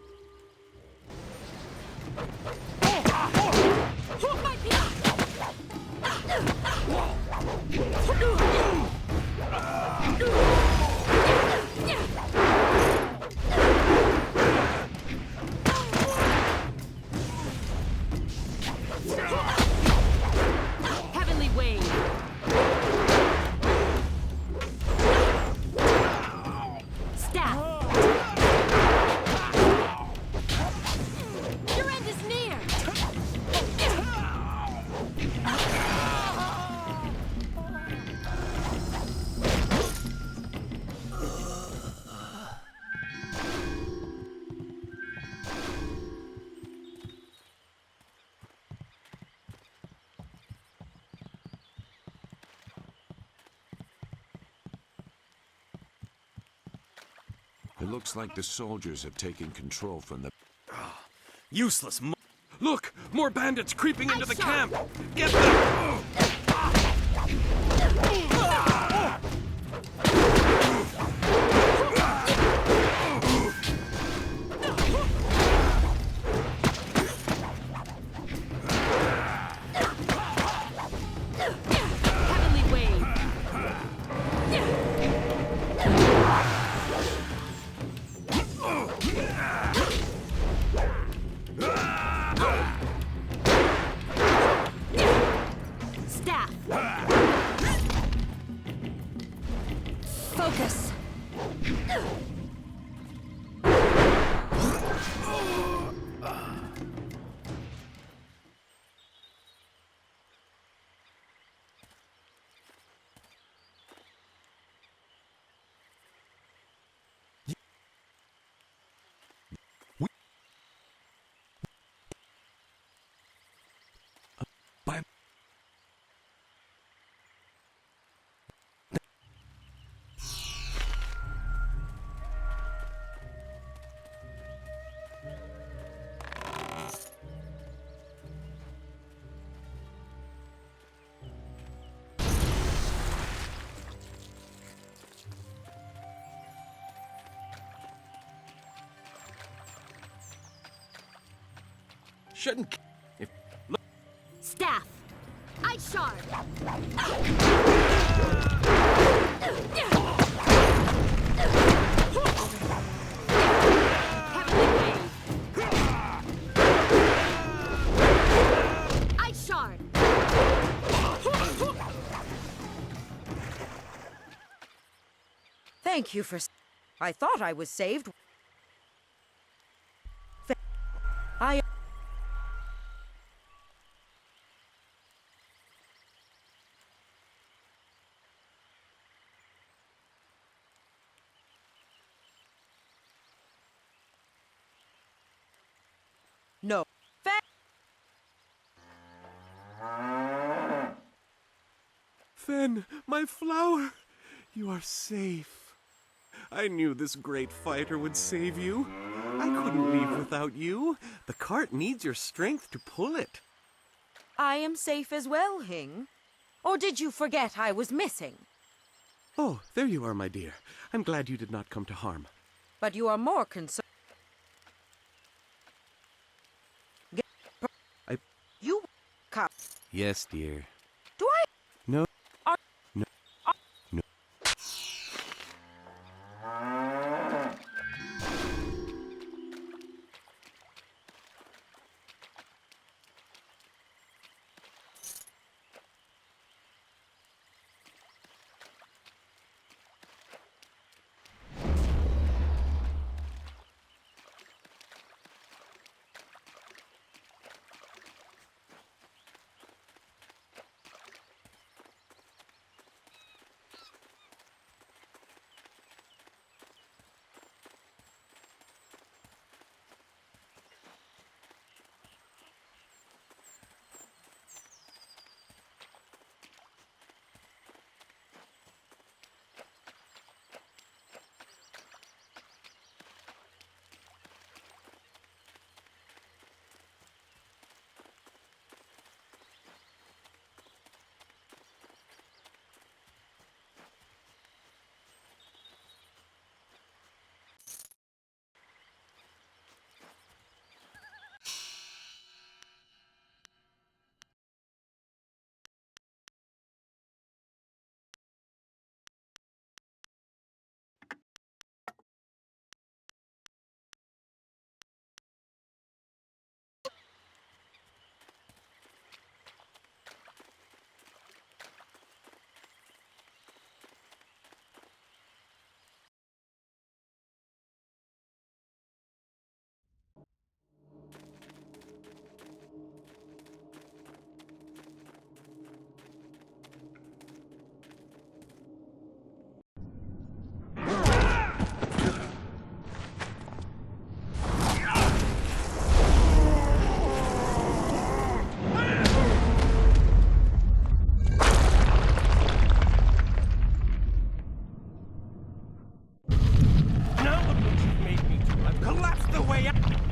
Heavenly Wave. Staff. Your end is near. It looks like the soldiers have taken control from the... Useless Look! More bandits creeping into the camp! Get them! Heavenly Wave. Staff. Focus. Shouldn't... If... Staff. Ice Shard. Heavenly Wave. Ice Shard. Thank you for... I thought I was saved. I... No. Fen, my flower! You are safe. I knew this great fighter would save you. I couldn't leave without you. The cart needs your strength to pull it. I am safe as well, Hing. Or did you forget I was missing? Oh, there you are, my dear. I'm glad you did not come to harm. But you are more concerned. You come. Yes, dear. Do I? No. Are... No. No.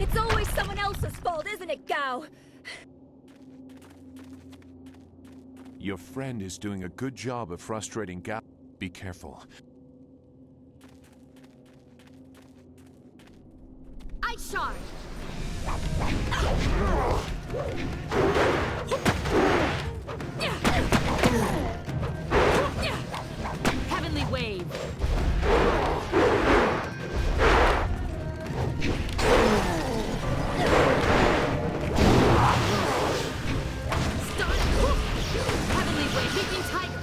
It's always someone else's fault, isn't it, Gao? Your friend is doing a good job of frustrating Gao. Be careful. Ice Shard! Heavenly Wave! Heavenly Wave, Leaping Tiger!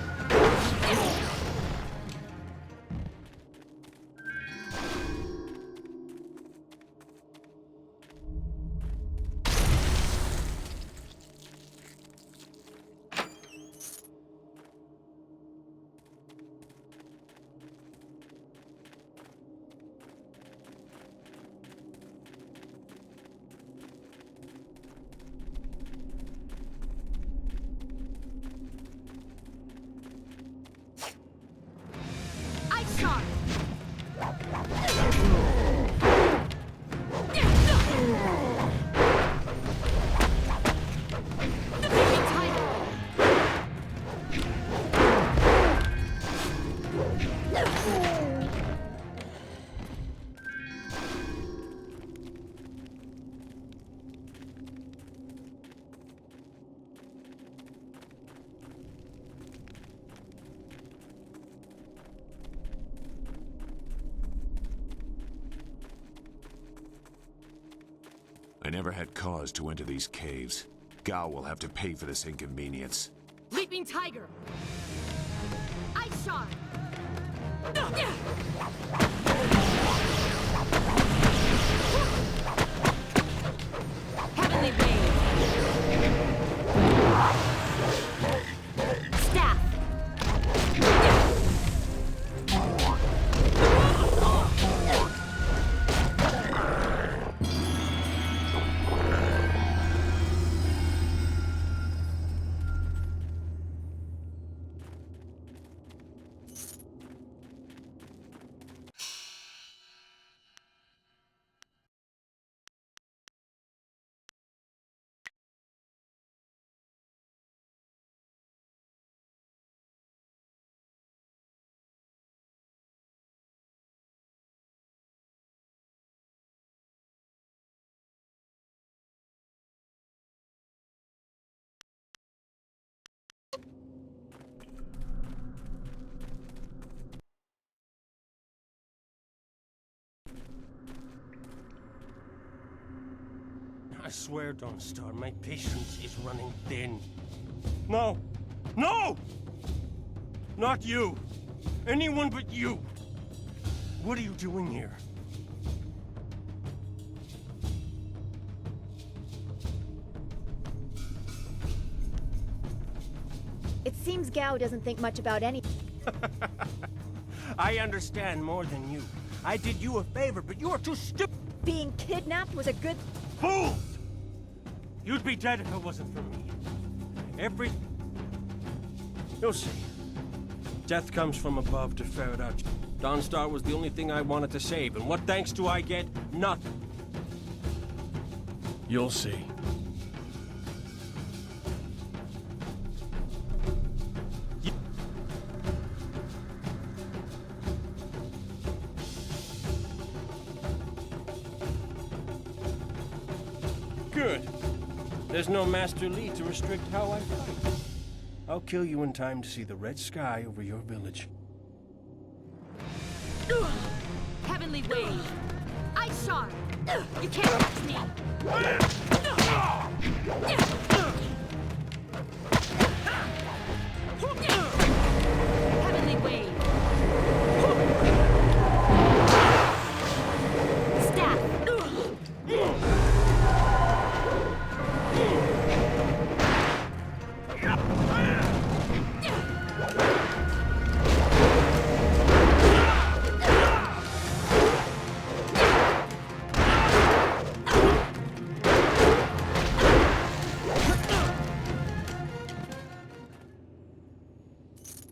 Ice Shard! The Leaping Tiger! I never had cause to enter these caves. Gao will have to pay for this inconvenience. Leaping Tiger! Ice Shard! Heavenly Wave! Staff! I swear, Dawnstar, my patience is running thin. No! No! Not you! Anyone but you! What are you doing here? It seems Gao doesn't think much about any. I understand more than you. I did you a favor, but you are too stupid. Being kidnapped was a good... Fools! You'd be dead if it wasn't for me. You'll see. Death comes from above to ferret out. Dawnstar was the only thing I wanted to save, and what thanks do I get? Nothing. You'll see. Good. There's no Master Li to restrict how I fight. I'll kill you in time to see the red sky over your village. Heavenly Wave! Ice Shard! You can't catch me! Heavenly Wave! Staff!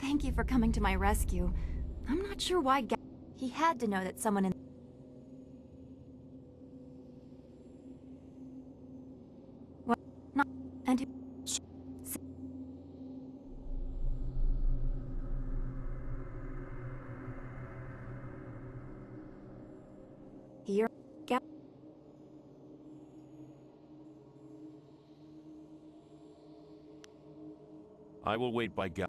Thank you for coming to my rescue. I'm not sure why Gao... He had to know that someone in... What? Not... And who... Here... Gao... I will wait by Gal.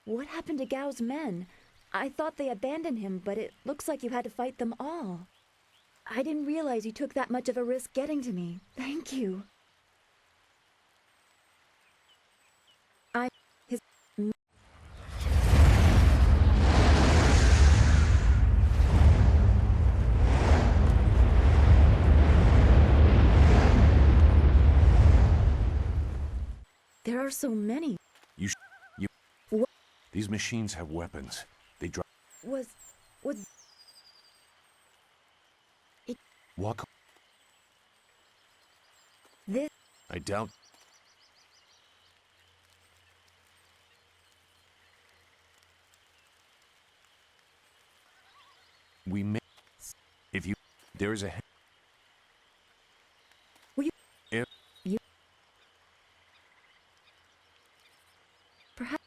What happened to Gao's men? I thought they abandoned him, but it looks like you had to fight them all. I didn't realize you took that much of a risk getting to me. Thank you. There are so many. What? These machines have weapons. They drive. Was it Walk. this? I doubt. We may. If you. There is a. Will you? If. You. Perhaps.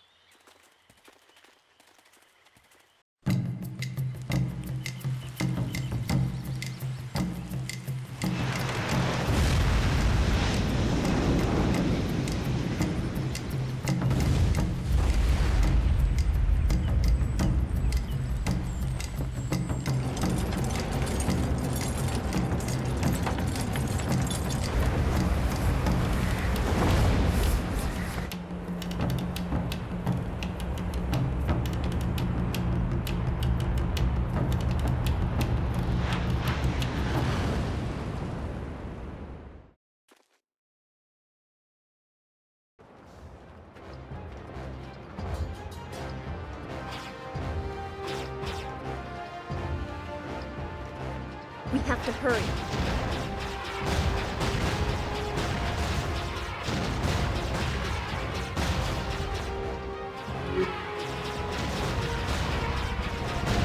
have to hurry.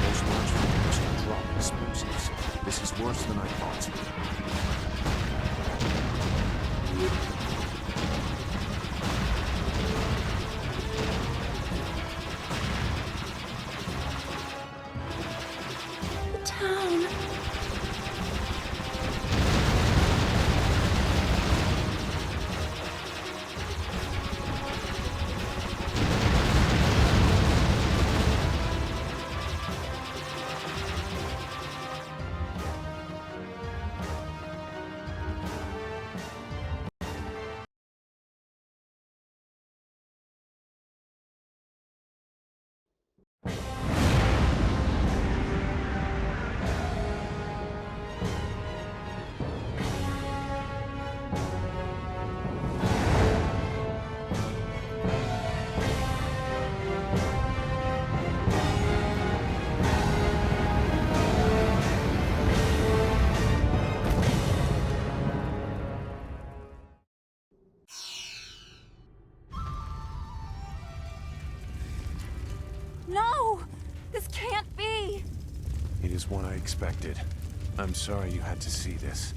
Those large fighters can drop explosives. This is worse than I thought. The town. No! This can't be! It is what I expected. I'm sorry you had to see this.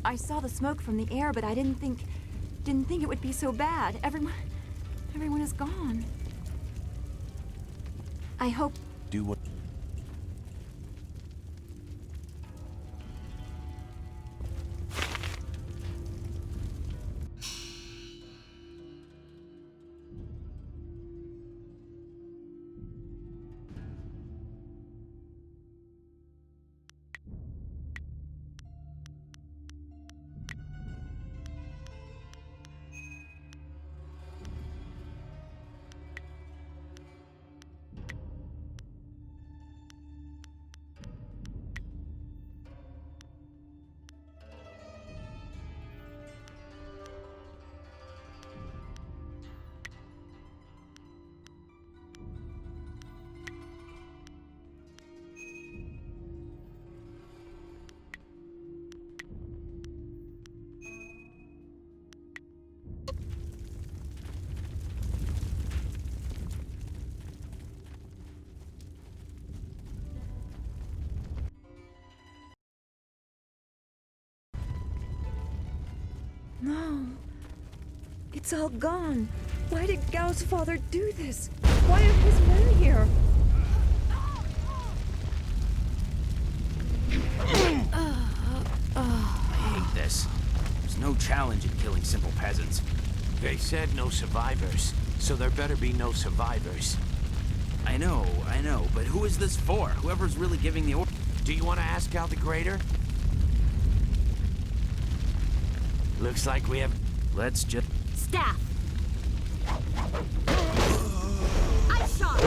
I saw the smoke from the air, but I didn't think it would be so bad. Everyone is gone. I hope... Do what... No. It's all gone. Why did Gao's father do this? Why are his men here? I hate this. There's no challenge in killing simple peasants. They said no survivors, so there better be no survivors. I know, but who is this for? Whoever's really giving the order. Do you want to ask Gal the Greater? Looks like we have... Let's just... Staff! I shot!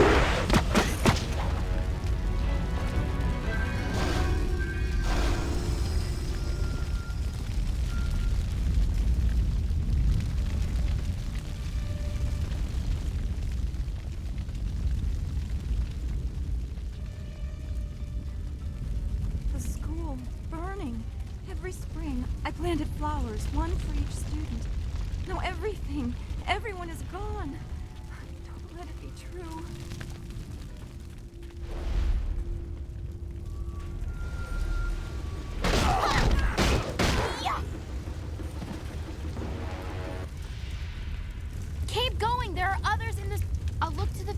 The school, burning. Every spring, I planted flowers, one for each student. Now everything, everyone is gone. Don't let it be true. Keep going. There are others in this. I'll look to the.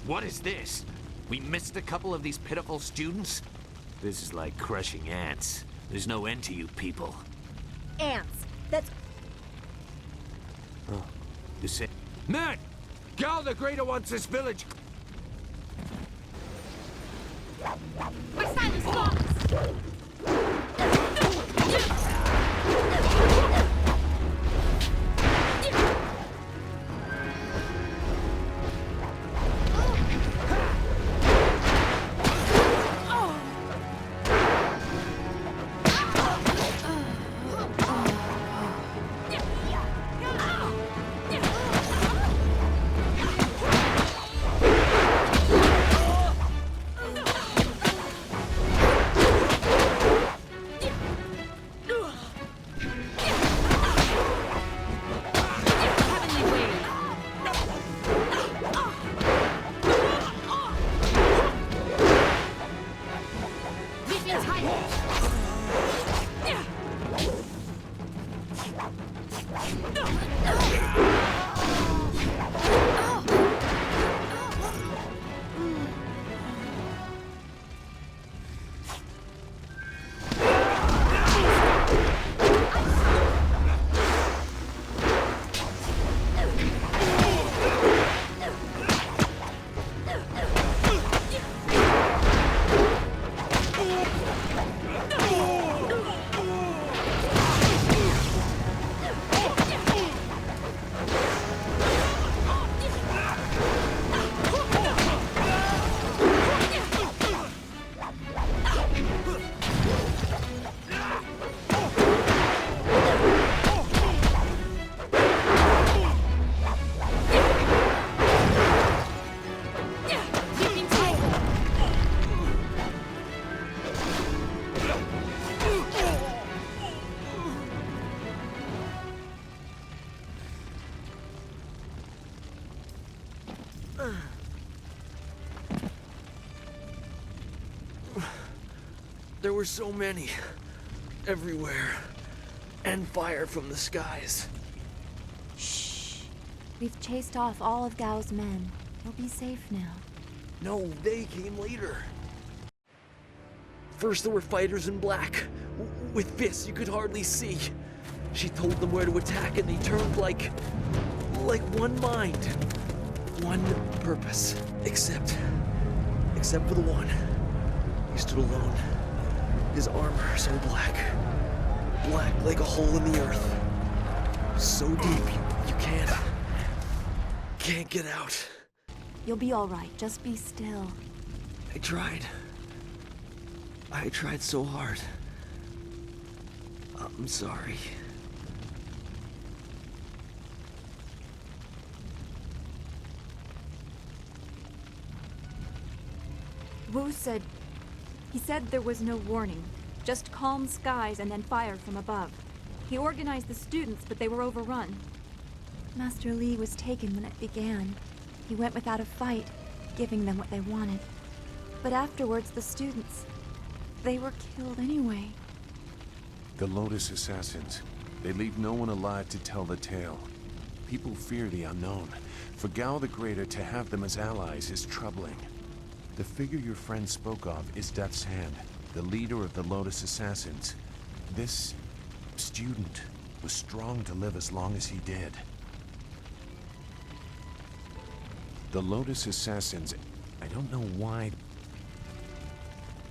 What is this? We missed a couple of these pitiful students? This is like crushing ants. There's no end to you people. Ants. That's... Oh, you say... Men! Gal the Greater wants this village. My silence flawless! There were so many. Everywhere. And fire from the skies. Shh. We've chased off all of Gao's men. He'll be safe now. No, they came later. First there were fighters in black. With fists you could hardly see. She told them where to attack and they turned like one mind. One purpose. Except for the one. He stood alone. His armor so black. Black like a hole in the earth. So deep you can't get out. You'll be all right. Just be still. I tried so hard. I'm sorry. Wu said... He said there was no warning. Just calm skies and then fire from above. He organized the students, but they were overrun. Master Li was taken when it began. He went without a fight, giving them what they wanted. But afterwards, the students... they were killed anyway. The Lotus Assassins. They leave no one alive to tell the tale. People fear the unknown. For Gao the Greater to have them as allies is troubling. The figure your friend spoke of is Death's Hand, the leader of the Lotus Assassins. This student was strong to live as long as he did. The Lotus Assassins, I don't know why.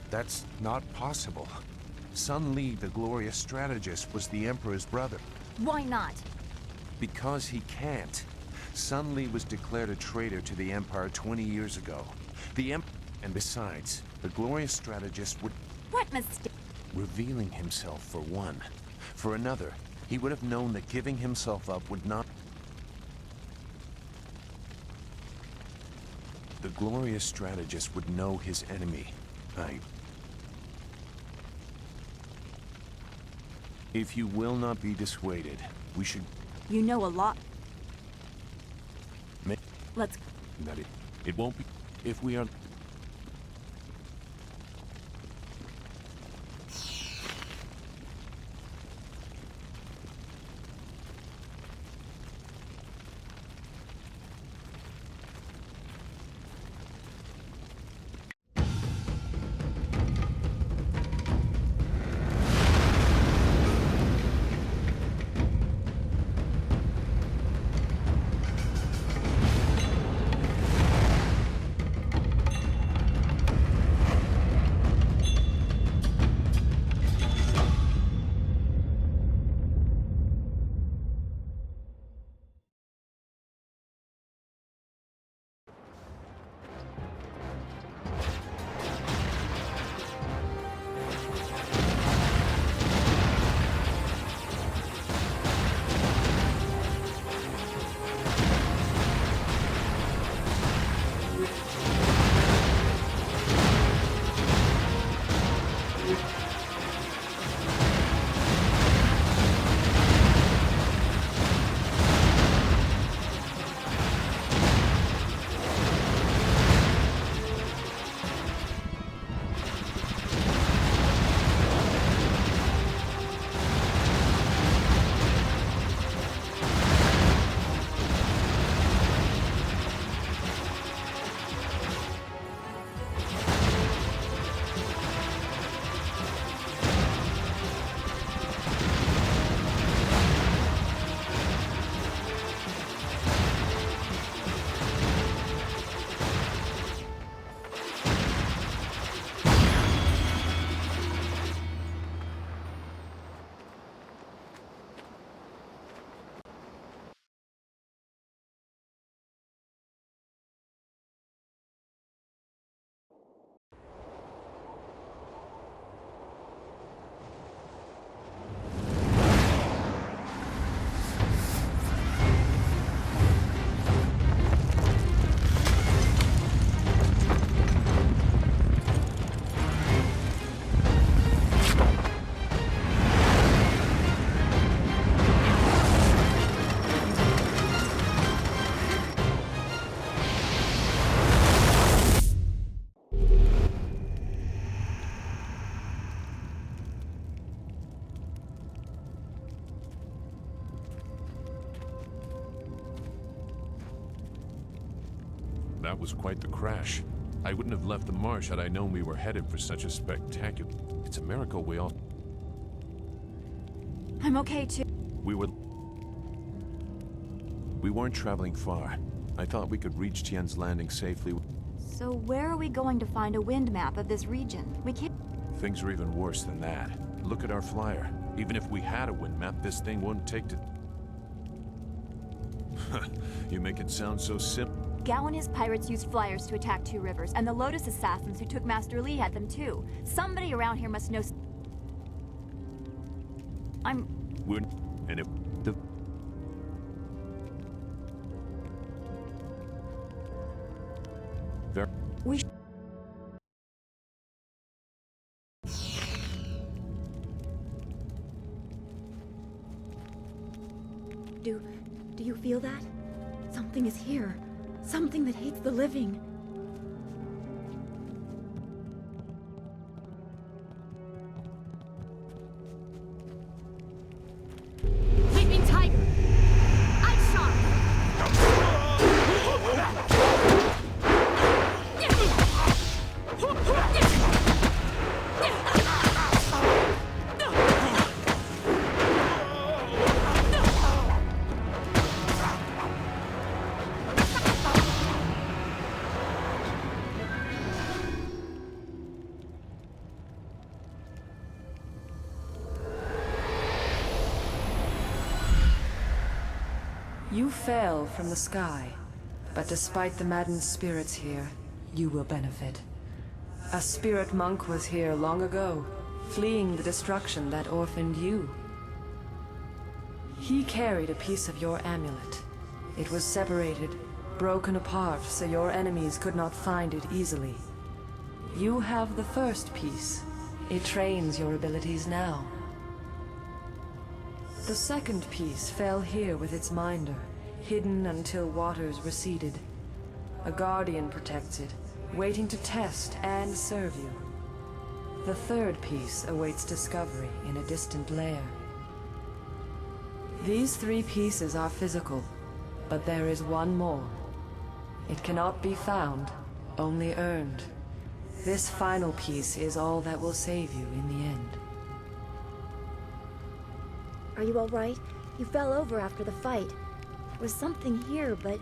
That's not possible. Sun Li, the glorious strategist, was the Emperor's brother. Why not? Because he can't. Sun Li was declared a traitor to the Empire 20 years ago. And besides, the glorious strategist would... What mistake? Revealing himself, for one. For another, he would have known that giving himself up would not... The glorious strategist would know his enemy. If you will not be dissuaded, we should... You know a lot. Let's... That it won't be... If we are... that was quite the crash. I wouldn't have left the marsh had I known we were headed for such a spectacular... It's a miracle we all... I'm okay too. We weren't traveling far. I thought we could reach Tien's Landing safely. So where are we going to find a wind map of this region? We can't... Things are even worse than that. Look at our flyer. Even if we had a wind map, this thing wouldn't take to... You make it sound so simple. Gao and his pirates used flyers to attack Two Rivers, and the Lotus assassins who took Master Li had them too. Somebody around here must know... We're... And if... The... There... We... Do you feel that? Something is here. Something that hates the living. Sleeping tiger! Ice shot! You fell from the sky, but despite the maddened spirits here, you will benefit. A spirit monk was here long ago, fleeing the destruction that orphaned you. He carried a piece of your amulet. It was separated, broken apart, so your enemies could not find it easily. You have the first piece. It trains your abilities now. The second piece fell here with its minder, hidden until waters receded. A guardian protects it, waiting to test and serve you. The third piece awaits discovery in a distant lair. These 3 pieces are physical, but there is one more. It cannot be found, only earned. This final piece is all that will save you in the end. Are you all right? You fell over after the fight. There was something here, but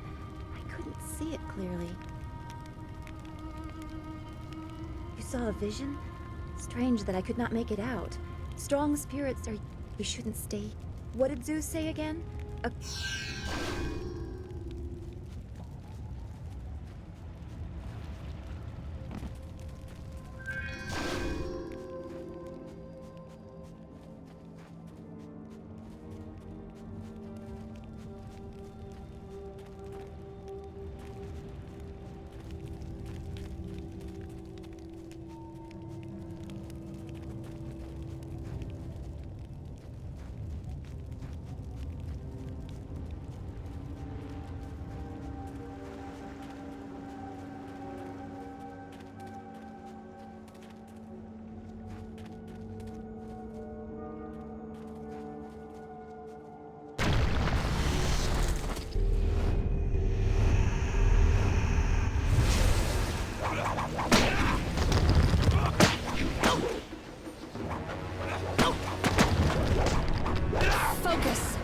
I couldn't see it clearly. You saw a vision? Strange that I could not make it out. Strong spirits are... We shouldn't stay... What did Zeus say again? Focus!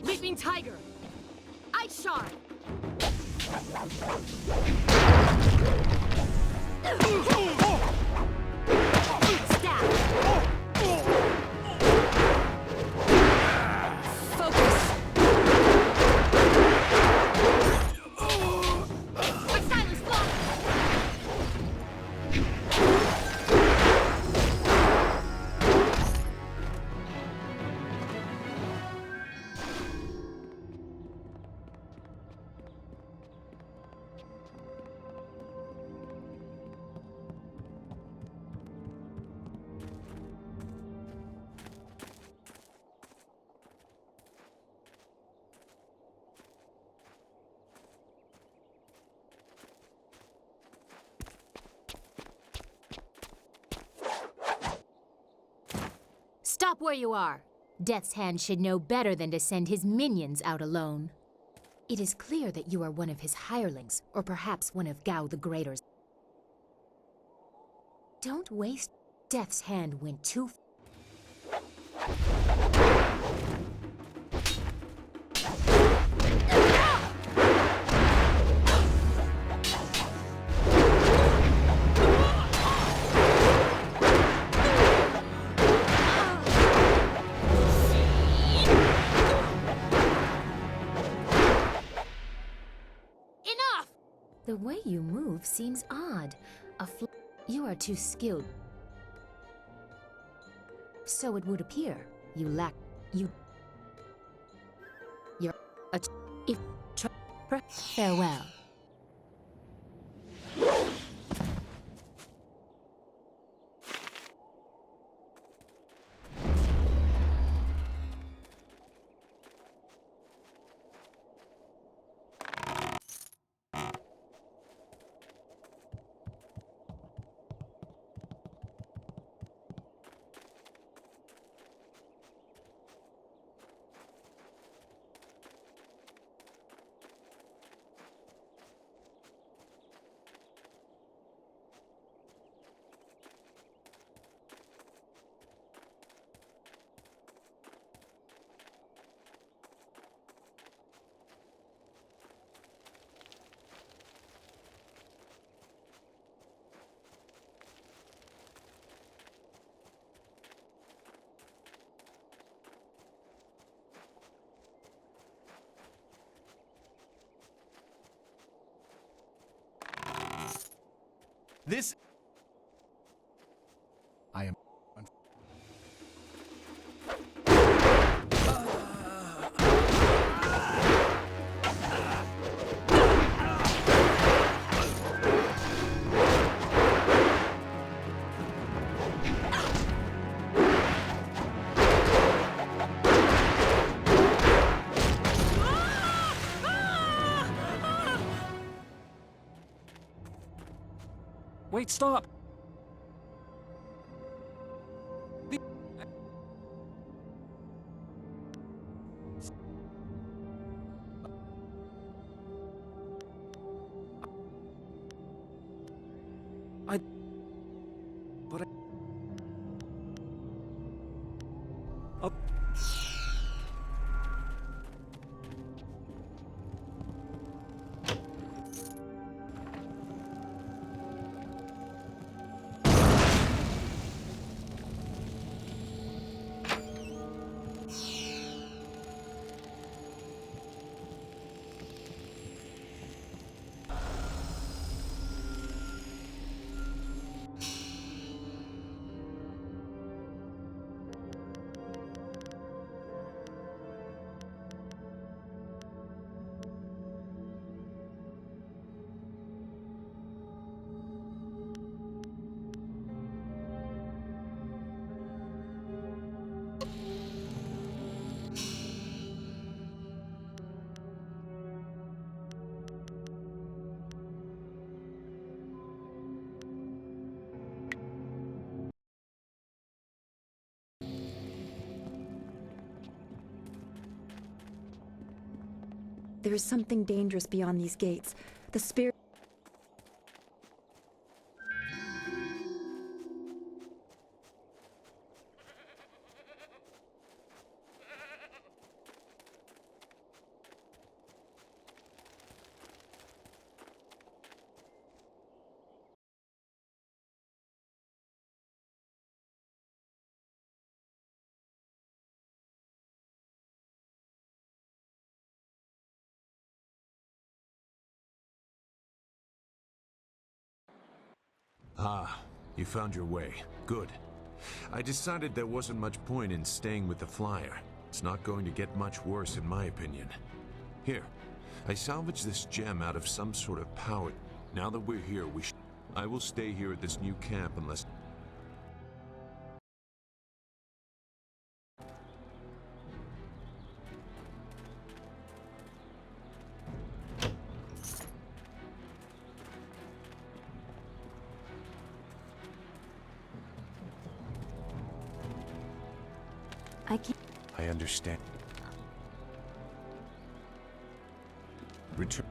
Leaping Tiger! Ice Shard! Stab! Focus! My silence block! Stop where you are! Death's Hand should know better than to send his minions out alone. It is clear that you are one of his hirelings, or perhaps one of Gao the Greater's. Don't waste. Death's Hand went too far. The way you move seems odd. You are too skilled. So it would appear. You lack... You're farewell. This... I am... Wait, stop! But I... Oh. There is something dangerous beyond these gates. The spirit... Ah, you found your way. Good. I decided there wasn't much point in staying with the flyer. It's not going to get much worse in my opinion. Here, I salvaged this gem out of some sort of power. Now that we're here, I will stay here at this new camp unless... I understand. Return.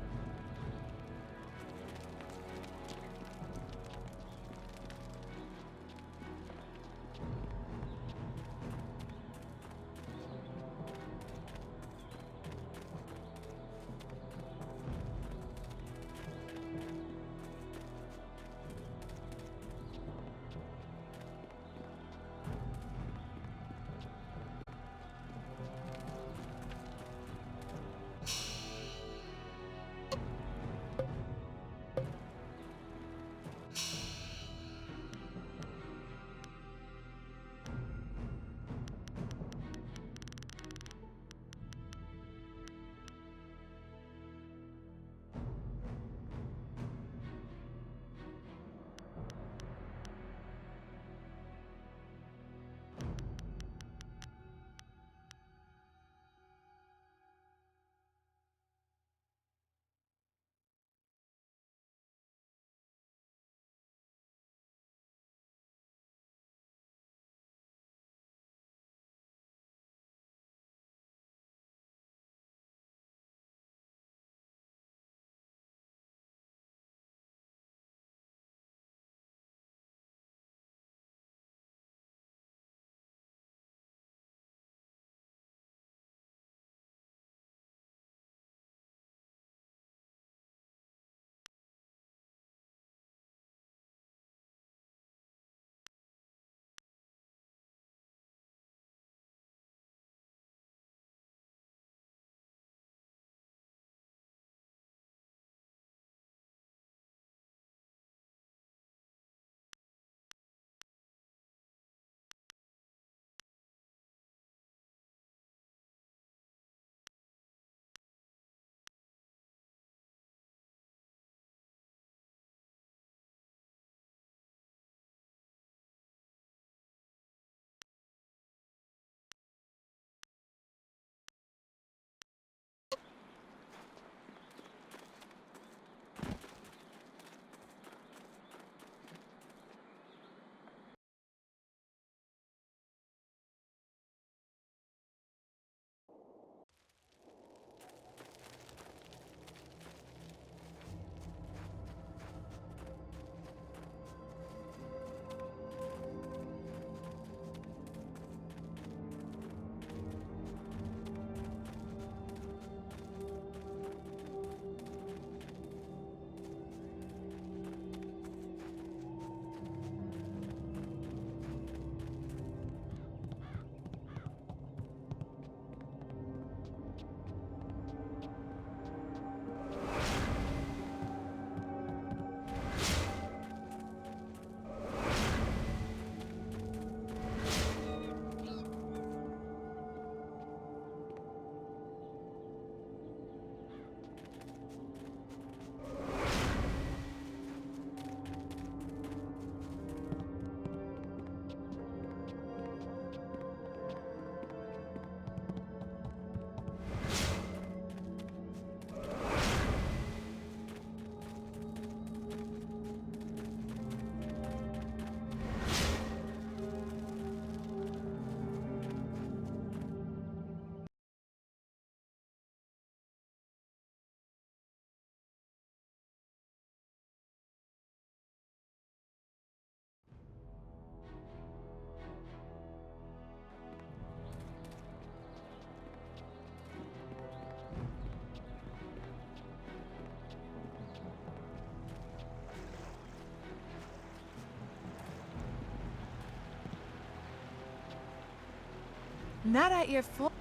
Not at your fault.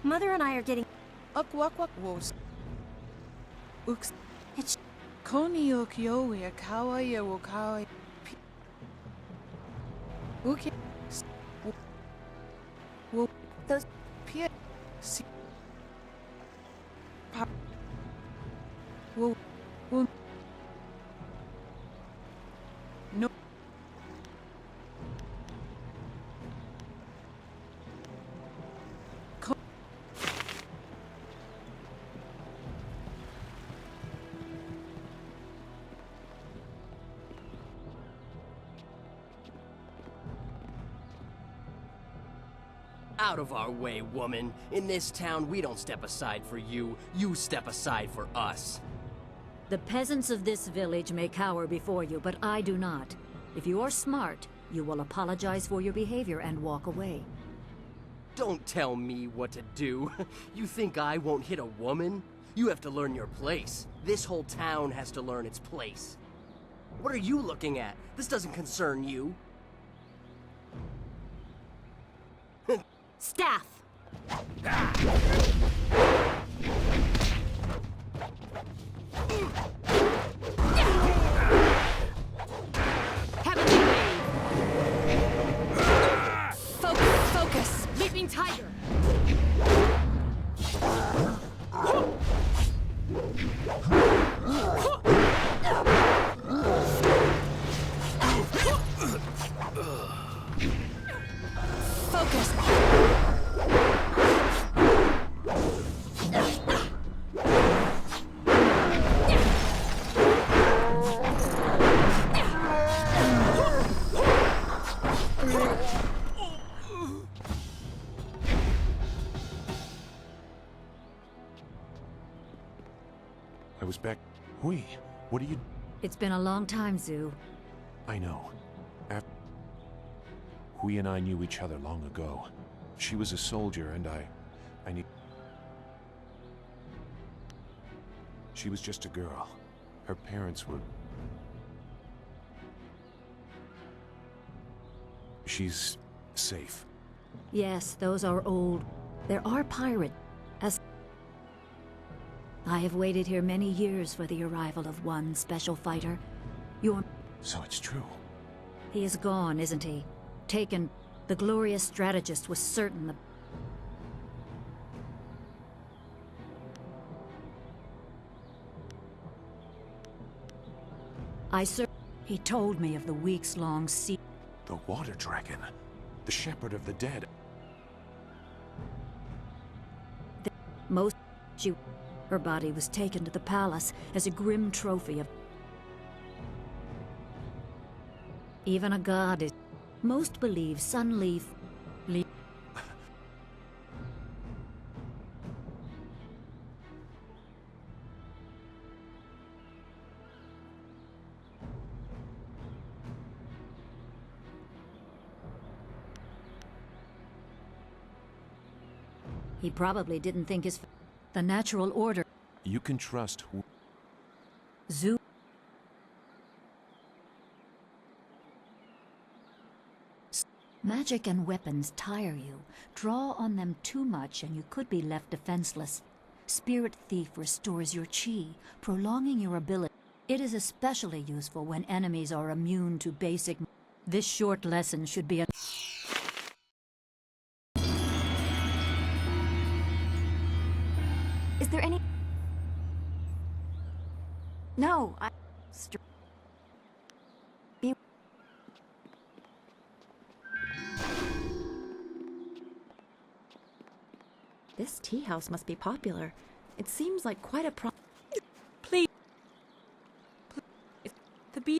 Mother and I are getting... Ukwak was. Ux. It's. Koni okyo ya kawaii wo kawaii. Okay. Well, Those P. C. Pop. Well, no. Out of our way, woman. In this town, we don't step aside for you. You step aside for us. The peasants of this village may cower before you, but I do not. If you are smart, you will apologize for your behavior and walk away. Don't tell me what to do. You think I won't hit a woman? You have to learn your place. This whole town has to learn its place. What are you looking at? This doesn't concern you. Staff! Heavenly Wave! Focus! Leaping Tiger! Focus! I was back. Hui, what are you... It's been a long time, Zhu. I know. Hui and I knew each other long ago. She was a soldier and I need... She was just a girl. Her parents were... She's safe. Yes, those are old. There are pirates. I have waited here many years for the arrival of one special fighter. So it's true. He is gone, isn't he? Taken. The glorious strategist was certain the... He told me of the weeks-long sea... The water dragon. The shepherd of the dead. Her body was taken to the palace as a grim trophy of... Even a god is... Most believe Sunleaf... He probably didn't think his... The natural order... You can trust Zhu... Magic and weapons tire you. Draw on them too much and you could be left defenseless. Spirit Thief restores your chi, prolonging your ability. It is especially useful when enemies are immune to basic... This short lesson should be a... Is there any... No, This tea house must be popular. It seems like quite a Please. The bee.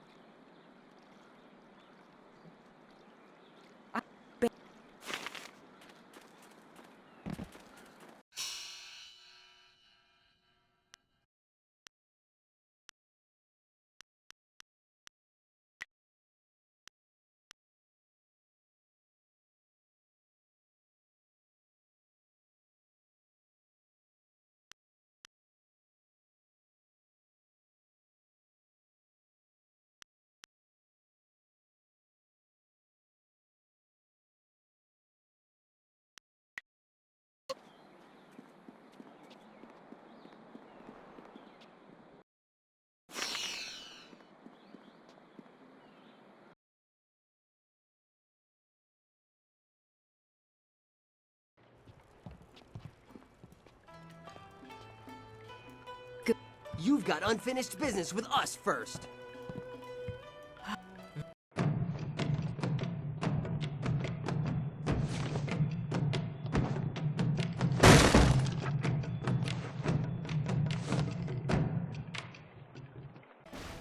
You've got unfinished business with us first.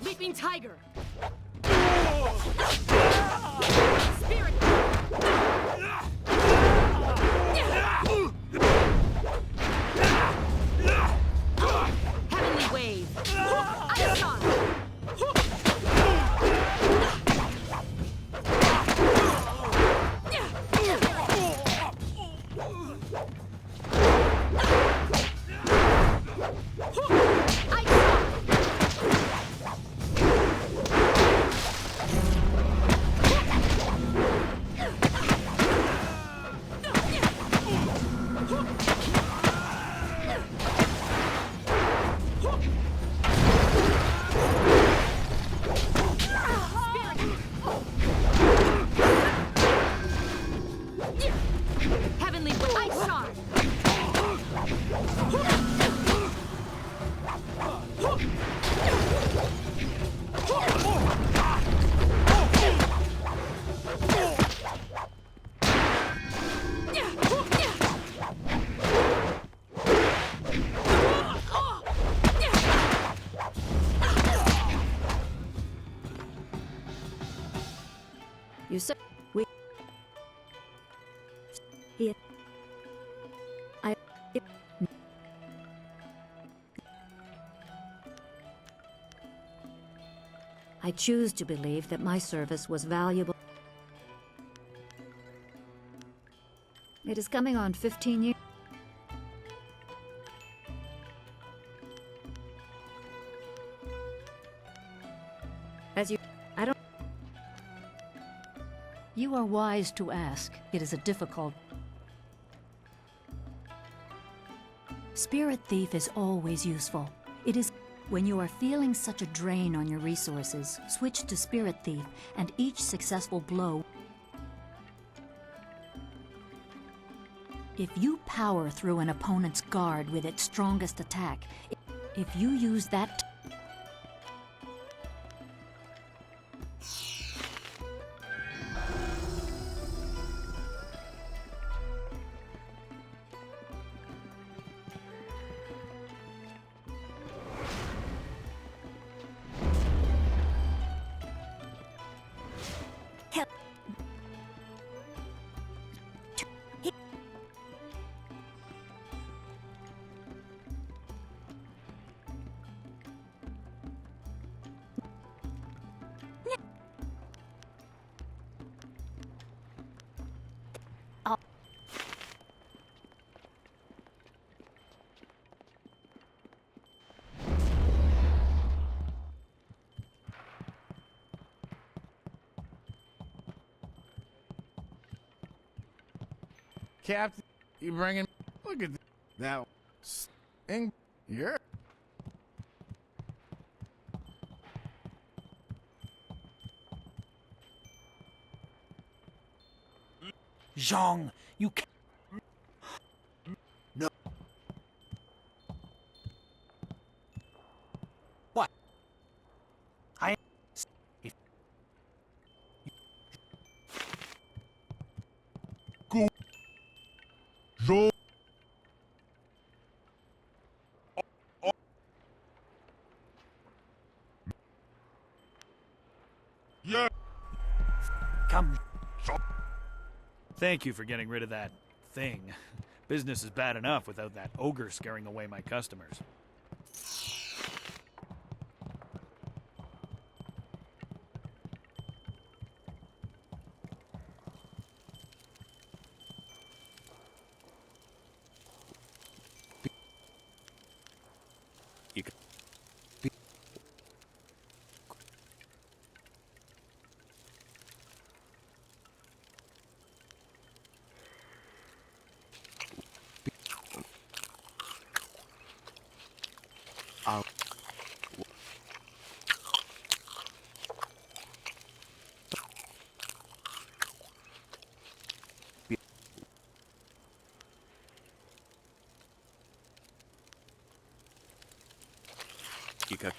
Leaping Tiger! Spirit! Heavenly Wave! Ice Shot! Heavenly Ice Shot! You said we. He. I. I choose to believe that my service was valuable. It is coming on 15 years. As you... I don't... You are wise to ask. It is a difficult... Spirit Thief is always useful. It is... When you are feeling such a drain on your resources, switch to Spirit Thief, and each successful blow... If you power through an opponent's guard with its strongest attack, if you use that... Captain, you bringing... Look at that thing. You're... Zhong, you can't... No. What? I... If... Go... Zhong... Yeah. Come. Thank you for getting rid of that thing. Business is bad enough without that ogre scaring away my customers. You can... Just...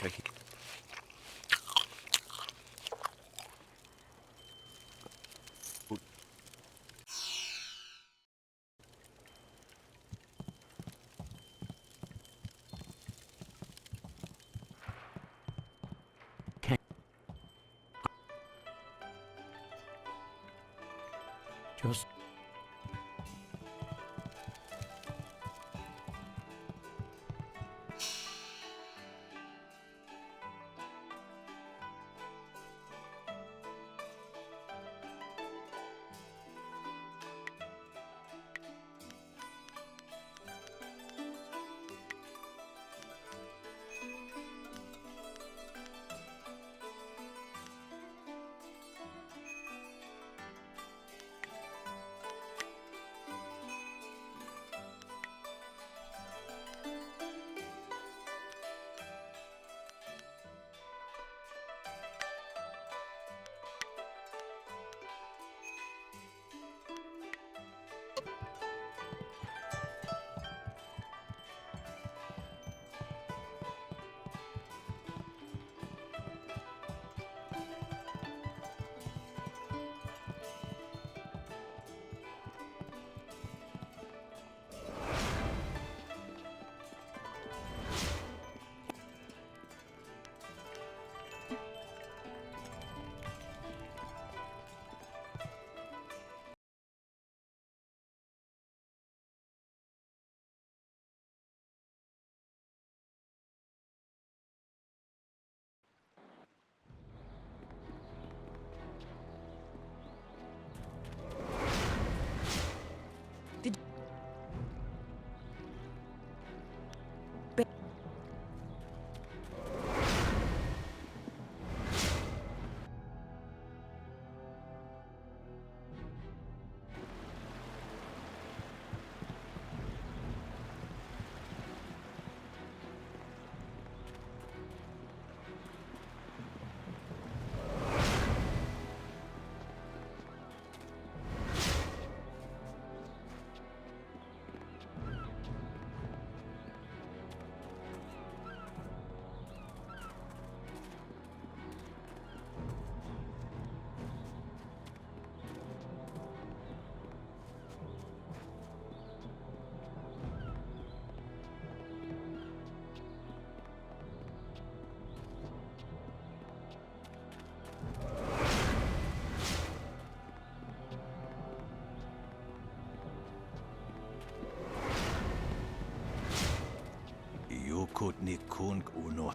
Yokot ni kun uno.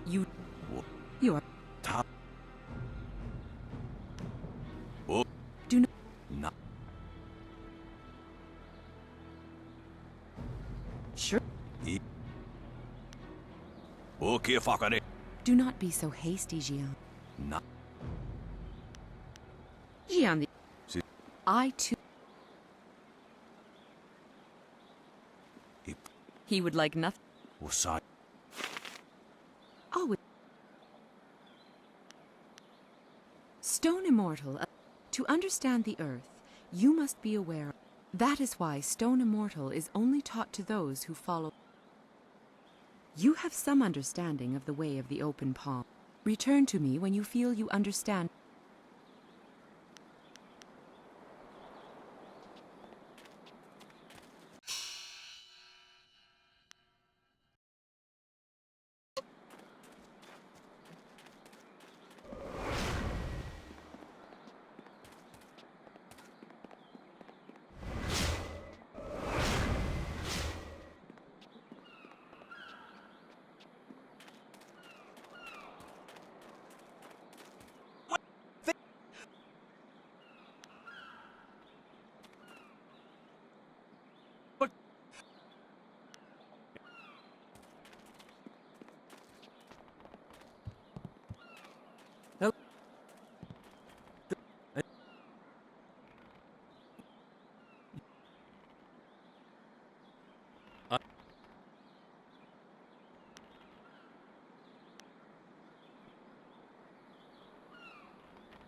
You... You are... Ta... Oh. Do not... Na... Sure. Okay, fucker. Do not be so hasty, Jian. Na... Jian, the... Si... I too... He would like nothing. Wasai. Oh, Stone Immortal. To understand the Earth, you must be aware. That is why Stone Immortal is only taught to those who follow. You have some understanding of the way of the open palm. Return to me when you feel you understand.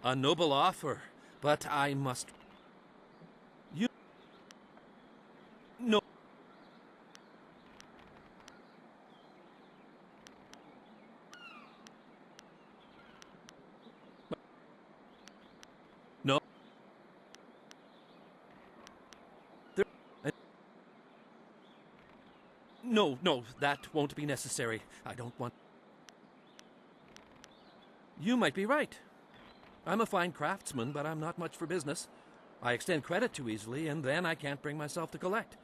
A noble offer, but I must... You... No... No, that won't be necessary. I don't want... You might be right. I'm a fine craftsman, but I'm not much for business. I extend credit too easily, and then I can't bring myself to collect.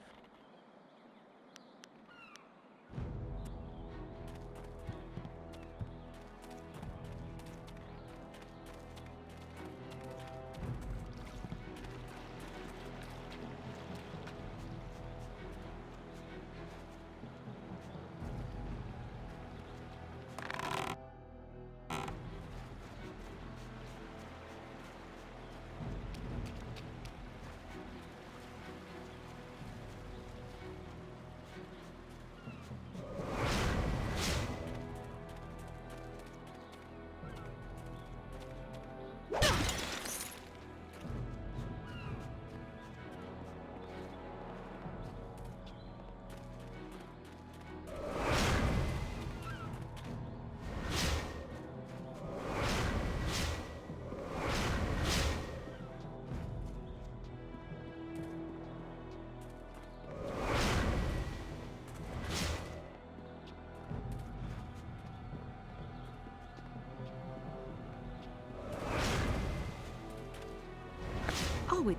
Oh,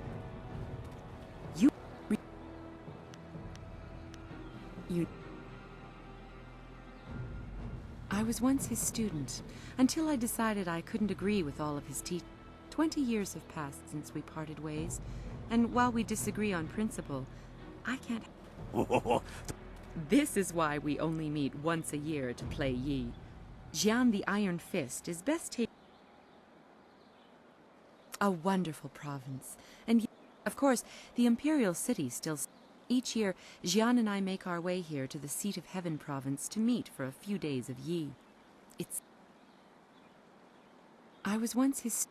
you... I was once his student, until I decided I couldn't agree with all of his teaching. 20 years have passed since we parted ways, and while we disagree on principle, I can't... This is why we only meet once a year to play Yi. Jian the Iron Fist is best taken... A wonderful province, and of course, the Imperial City still... Each year, Jian and I make our way here to the Seat of Heaven province to meet for a few days of Yi. It's... I was once his...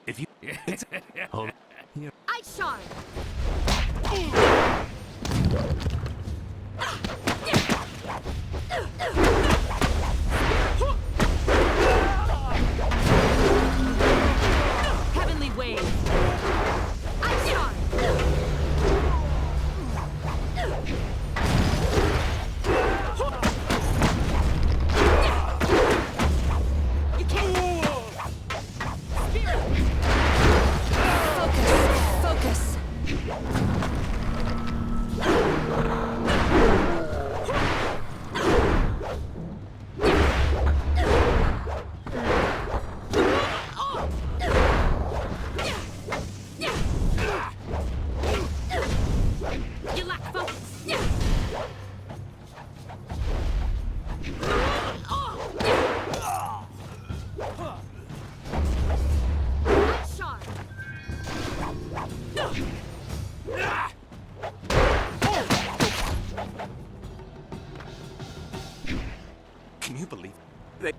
If you... Hold on. Ice Shard! Heavenly Wave! Ice Shard! You can't... Spirit! Focus! You lack focus! Ice Shard! Can you believe they...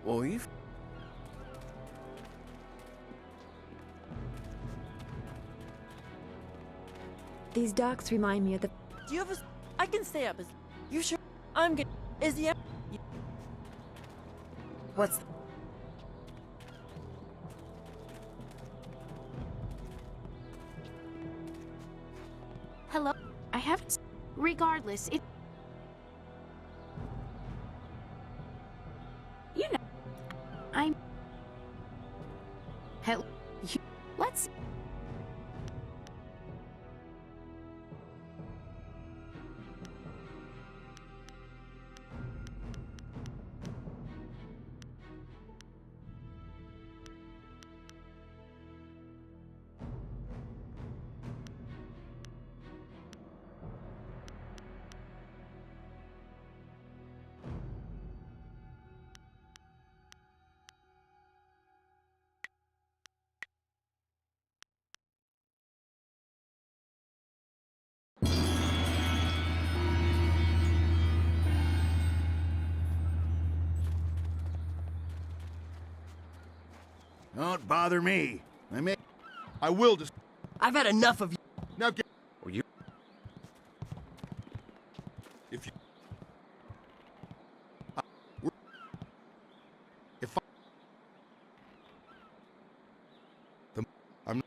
Oif? These docks remind me of the... Do you have a... I can stay up as... You sure? I'm good. Is the... What's... Hello? I haven't... Regardless, it... You know... I'm... Hell... Let's... Don't bother me. I will just... I've had enough of you. Now get... Or you... If you... I'm...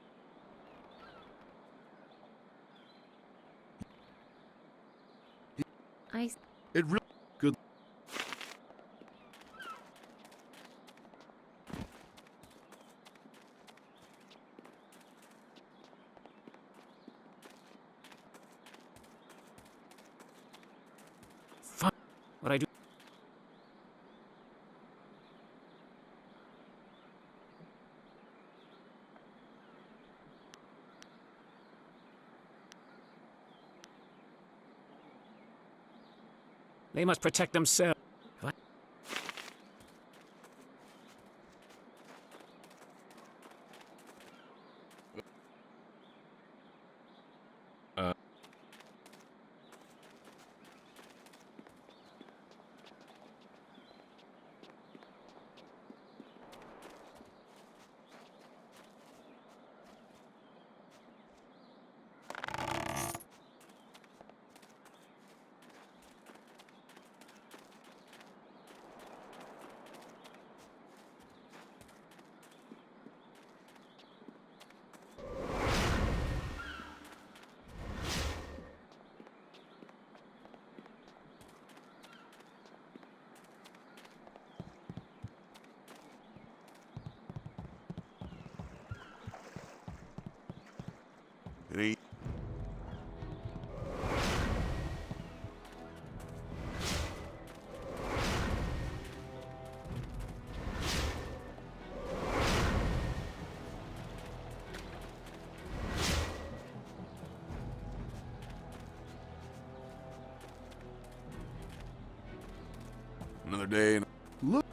It really... Good... Fuck. What I do? They must protect themselves. What? They... Another day and... Look...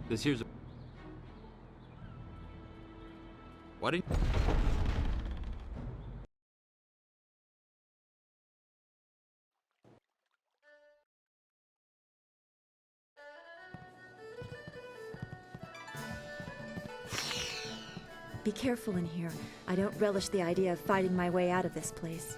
This here's a... Why didn't... Be careful in here. I don't relish the idea of fighting my way out of this place.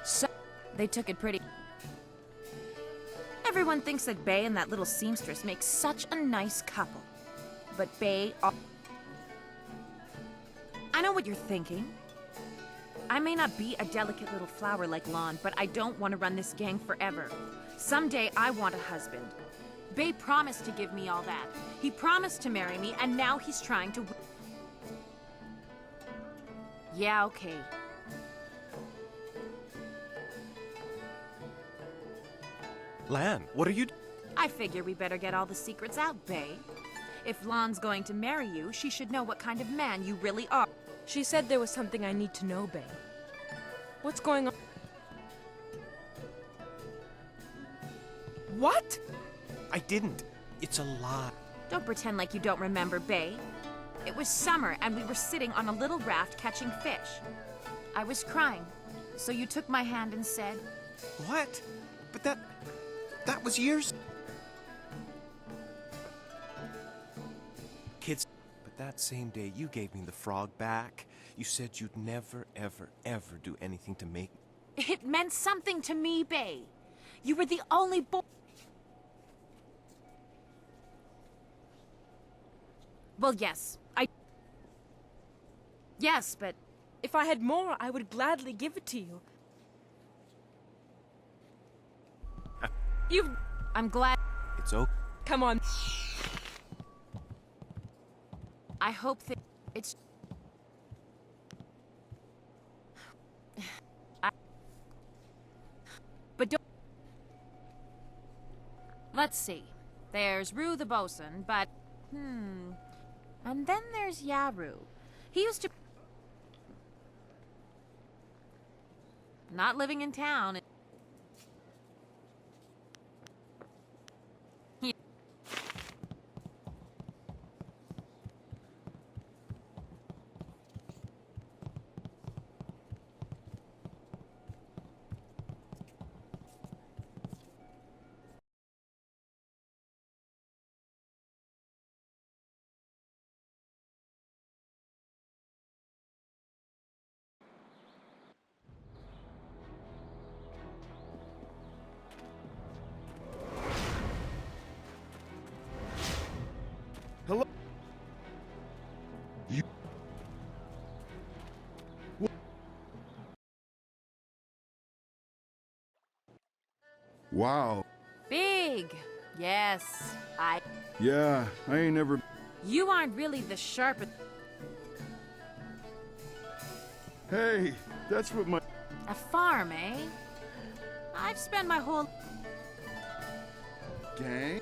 So, they took it pretty... Everyone thinks that Bay and that little seamstress make such a nice couple. But Bay... I know what you're thinking. I may not be a delicate little flower like Lon, but I don't want to run this gang forever. Someday I want a husband. Bay promised to give me all that. He promised to marry me, and now he's trying to... Yeah, okay. Lan, what are you... I figure we better get all the secrets out, Bay. If Lon's going to marry you, she should know what kind of man you really are. She said there was something I need to know, Bay. What's going on? What? I didn't. It's a lie. Don't pretend like you don't remember, Bay. It was summer, and we were sitting on a little raft catching fish. I was crying, so you took my hand and said... What? But that was years... Kids... But that same day you gave me the frog back. You said you'd never, ever, ever do anything to make... It meant something to me, Bay. You were the only boy... Well, yes. Yes, but... If I had more, I would gladly give it to you. I'm glad... It's okay. Come on. I hope that... It's... But don't... Let's see. There's Rue the bosun, but... And then there's Yaru. He used to... Not living in town. Hello? You... Wow. Big. Yes. Yeah, I ain't never... You aren't really the sharpest... Hey, that's what my... A farm, eh? I've spent my whole... Gang?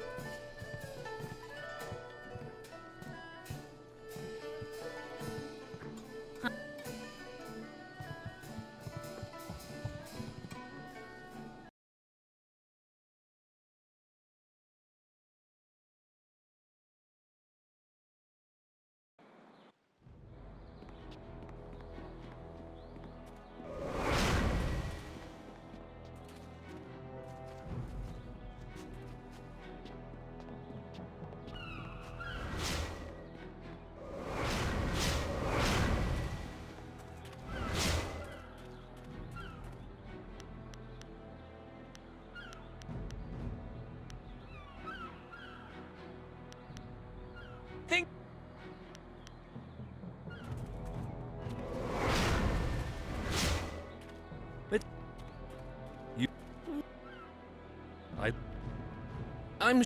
I'm...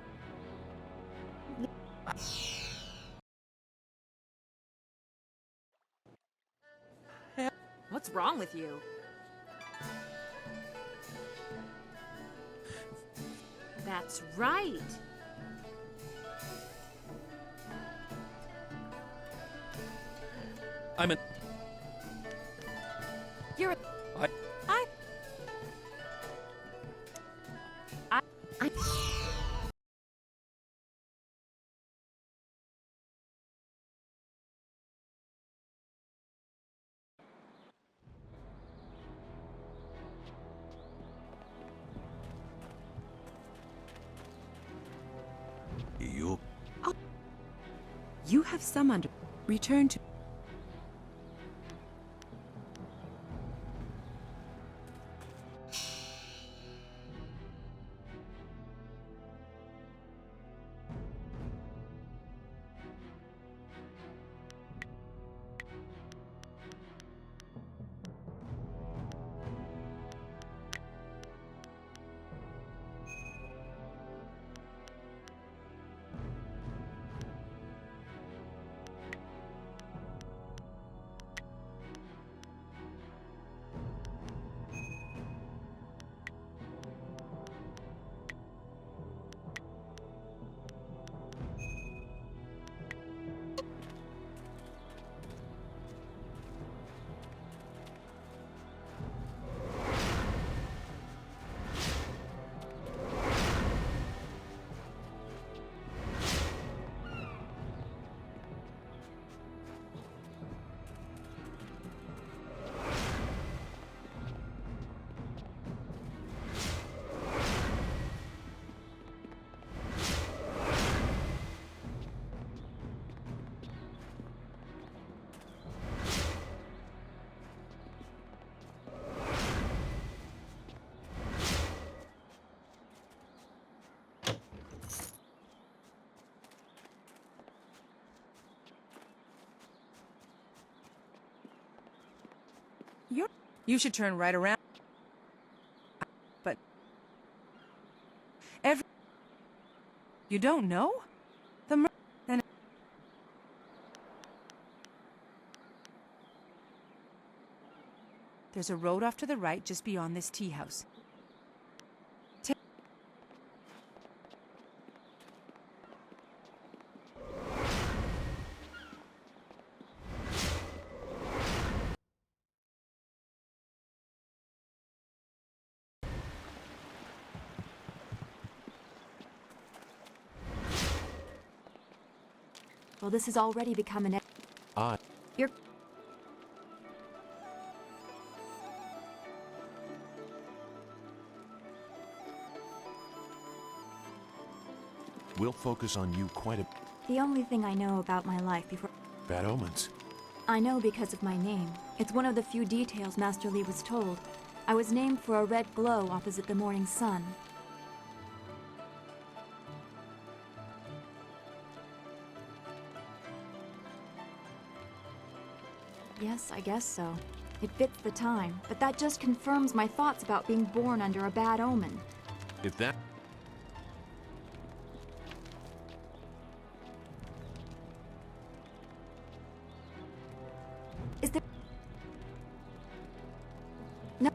What's wrong with you? That's right. I'm an... You're a... I... You have some under... Return to... You should turn right around. But... You don't know? Then... There's a road off to the right just beyond this tea house. Well, this has already become an... You're... We'll focus on you quite a... The only thing I know about my life before... Bad omens. I know because of my name. It's one of the few details Master Li was told. I was named for a red glow opposite the morning sun. Yes, I guess so. It fits the time, but that just confirms my thoughts about being born under a bad omen. If that... Is there... No.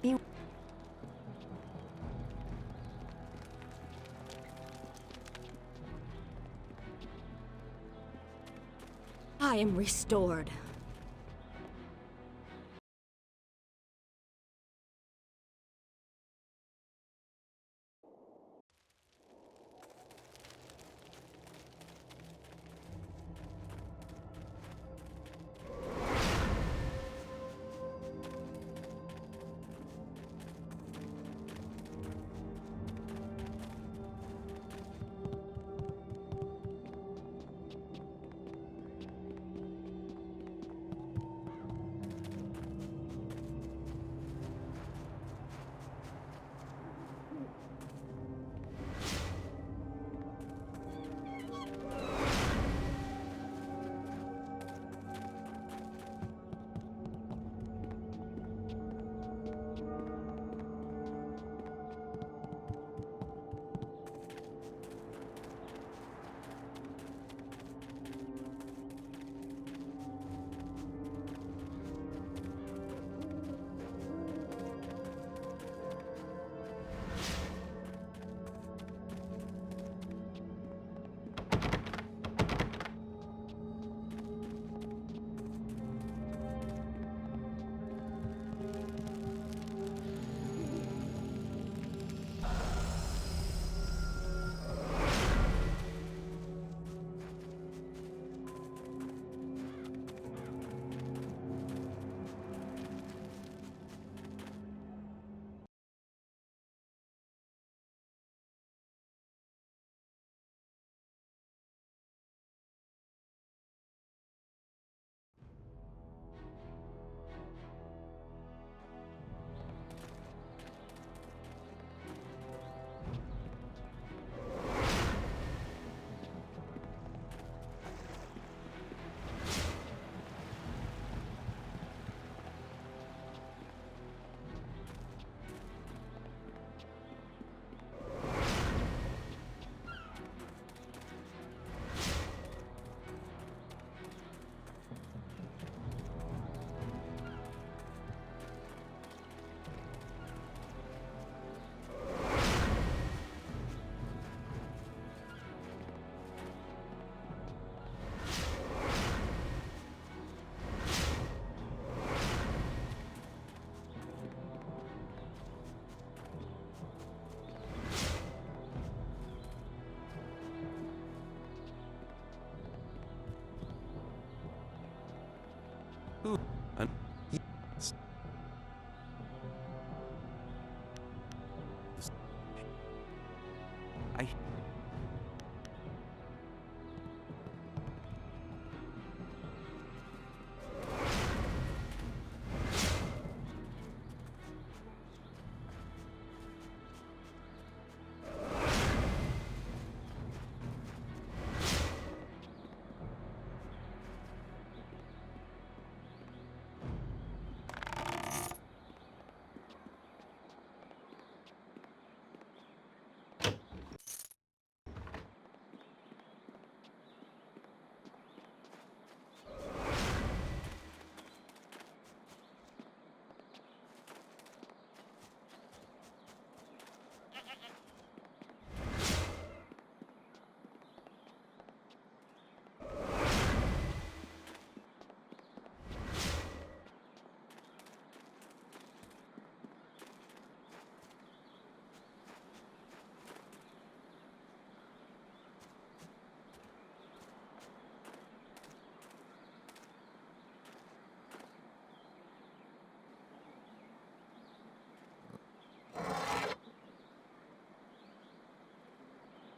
Be... I am restored.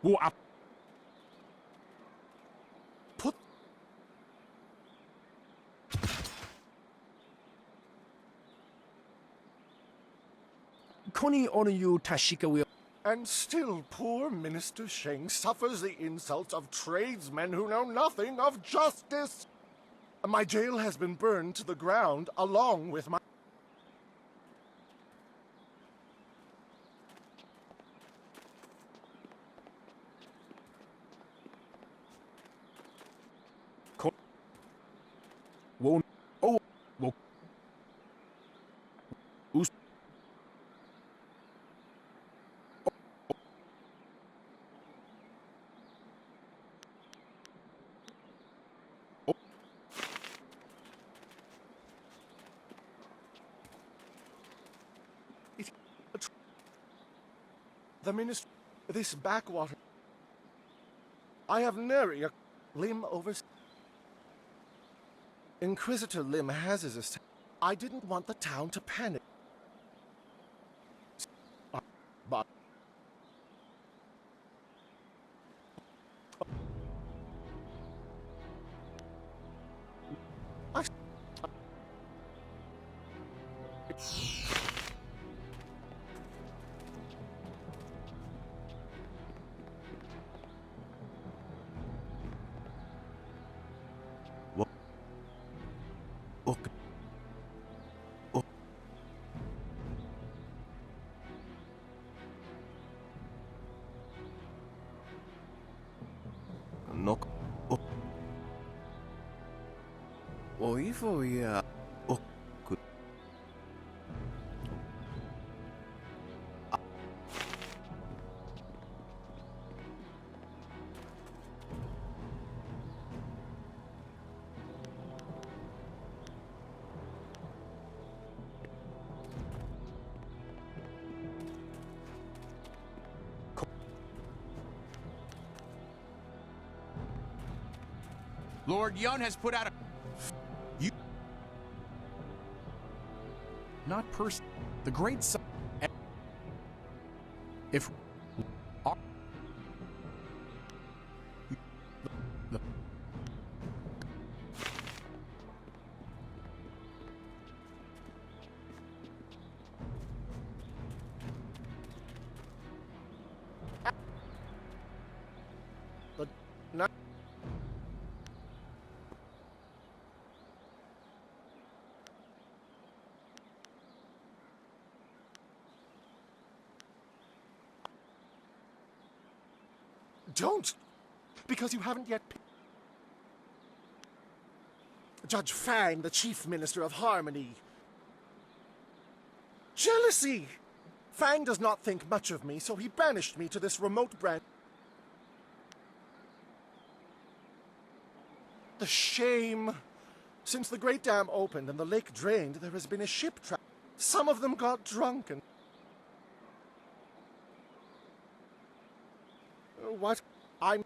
who are put Koni Onoyu Tashika will. And still, poor Minister Sheng suffers the insults of tradesmen who know nothing of justice. My jail has been burned to the ground along with my. Won't. Oh, well. The minister, this backwater. I have nary a limb over. Inquisitor Lim has his estate. I didn't want the town to panic. But I. Nok. Oi, voia. Oh, good. Lord Yun has put out a. You. Not person. The great son. If. Not. Don't! Because you haven't yet. Judge Fang, the Chief Minister of Harmony. Jealousy! Fang does not think much of me, so he banished me to this remote branch. The shame! Since the Great Dam opened and the lake drained, there has been a ship trap. Some of them got drunk and. What? I'm.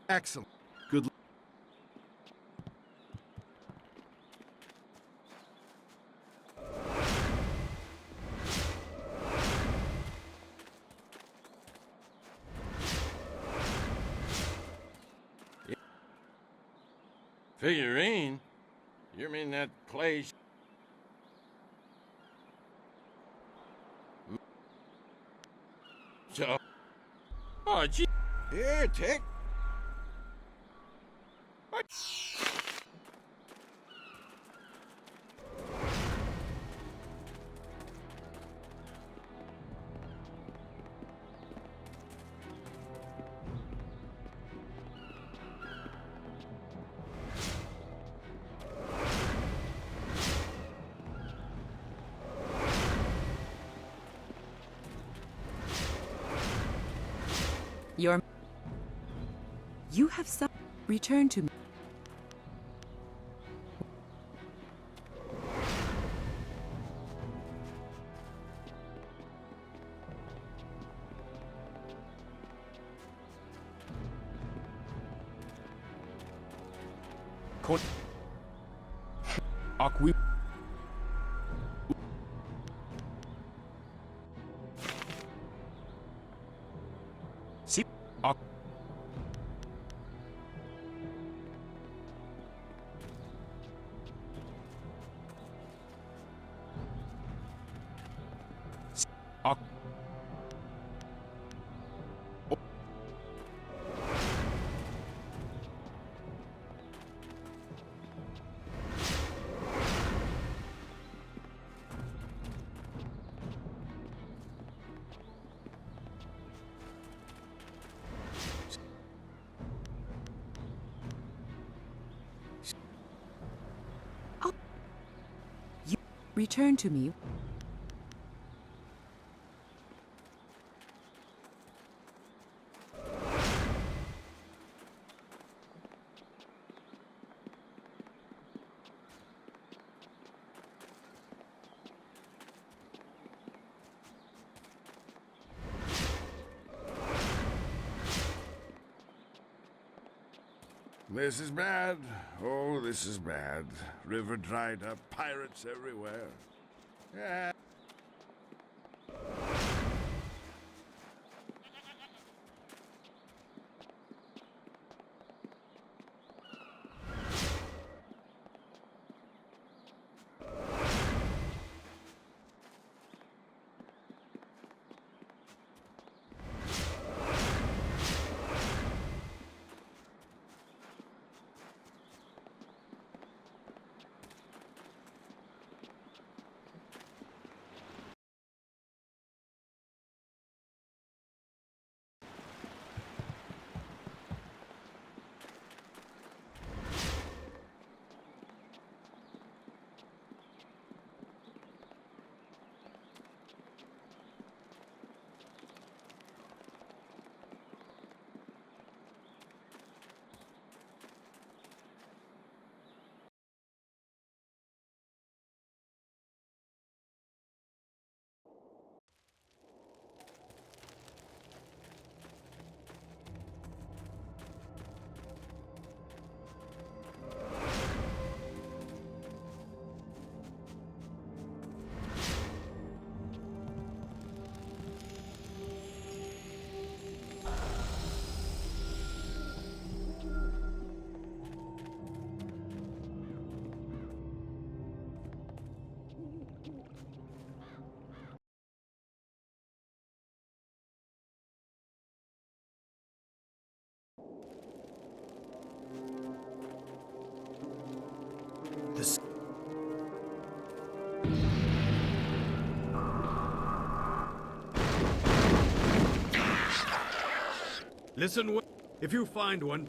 Excellent. Good. Figurine? You mean that clay? So. Oh, gee. Here, take. What? You have some. Return to me. Aqui. Si. Return to me. This is bad. Oh, this is bad. River dried up, pirates everywhere. Yeah. Listen, if you find one...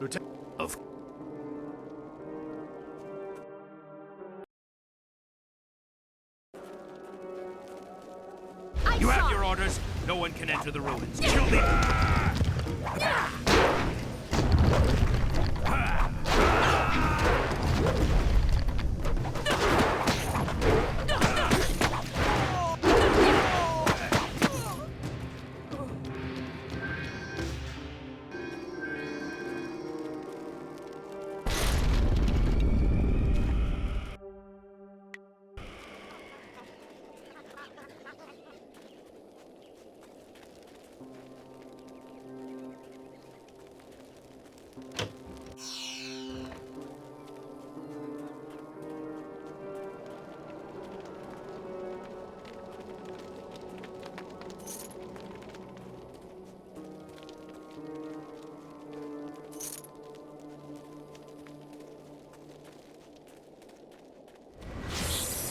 Lieutenant... You have your orders. No one can enter the ruins. Kill them.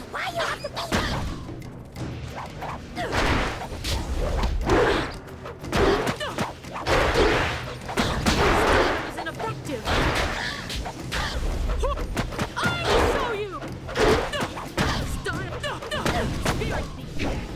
Why you have to be here? Is ineffective. I will show you. Style. spirit thief.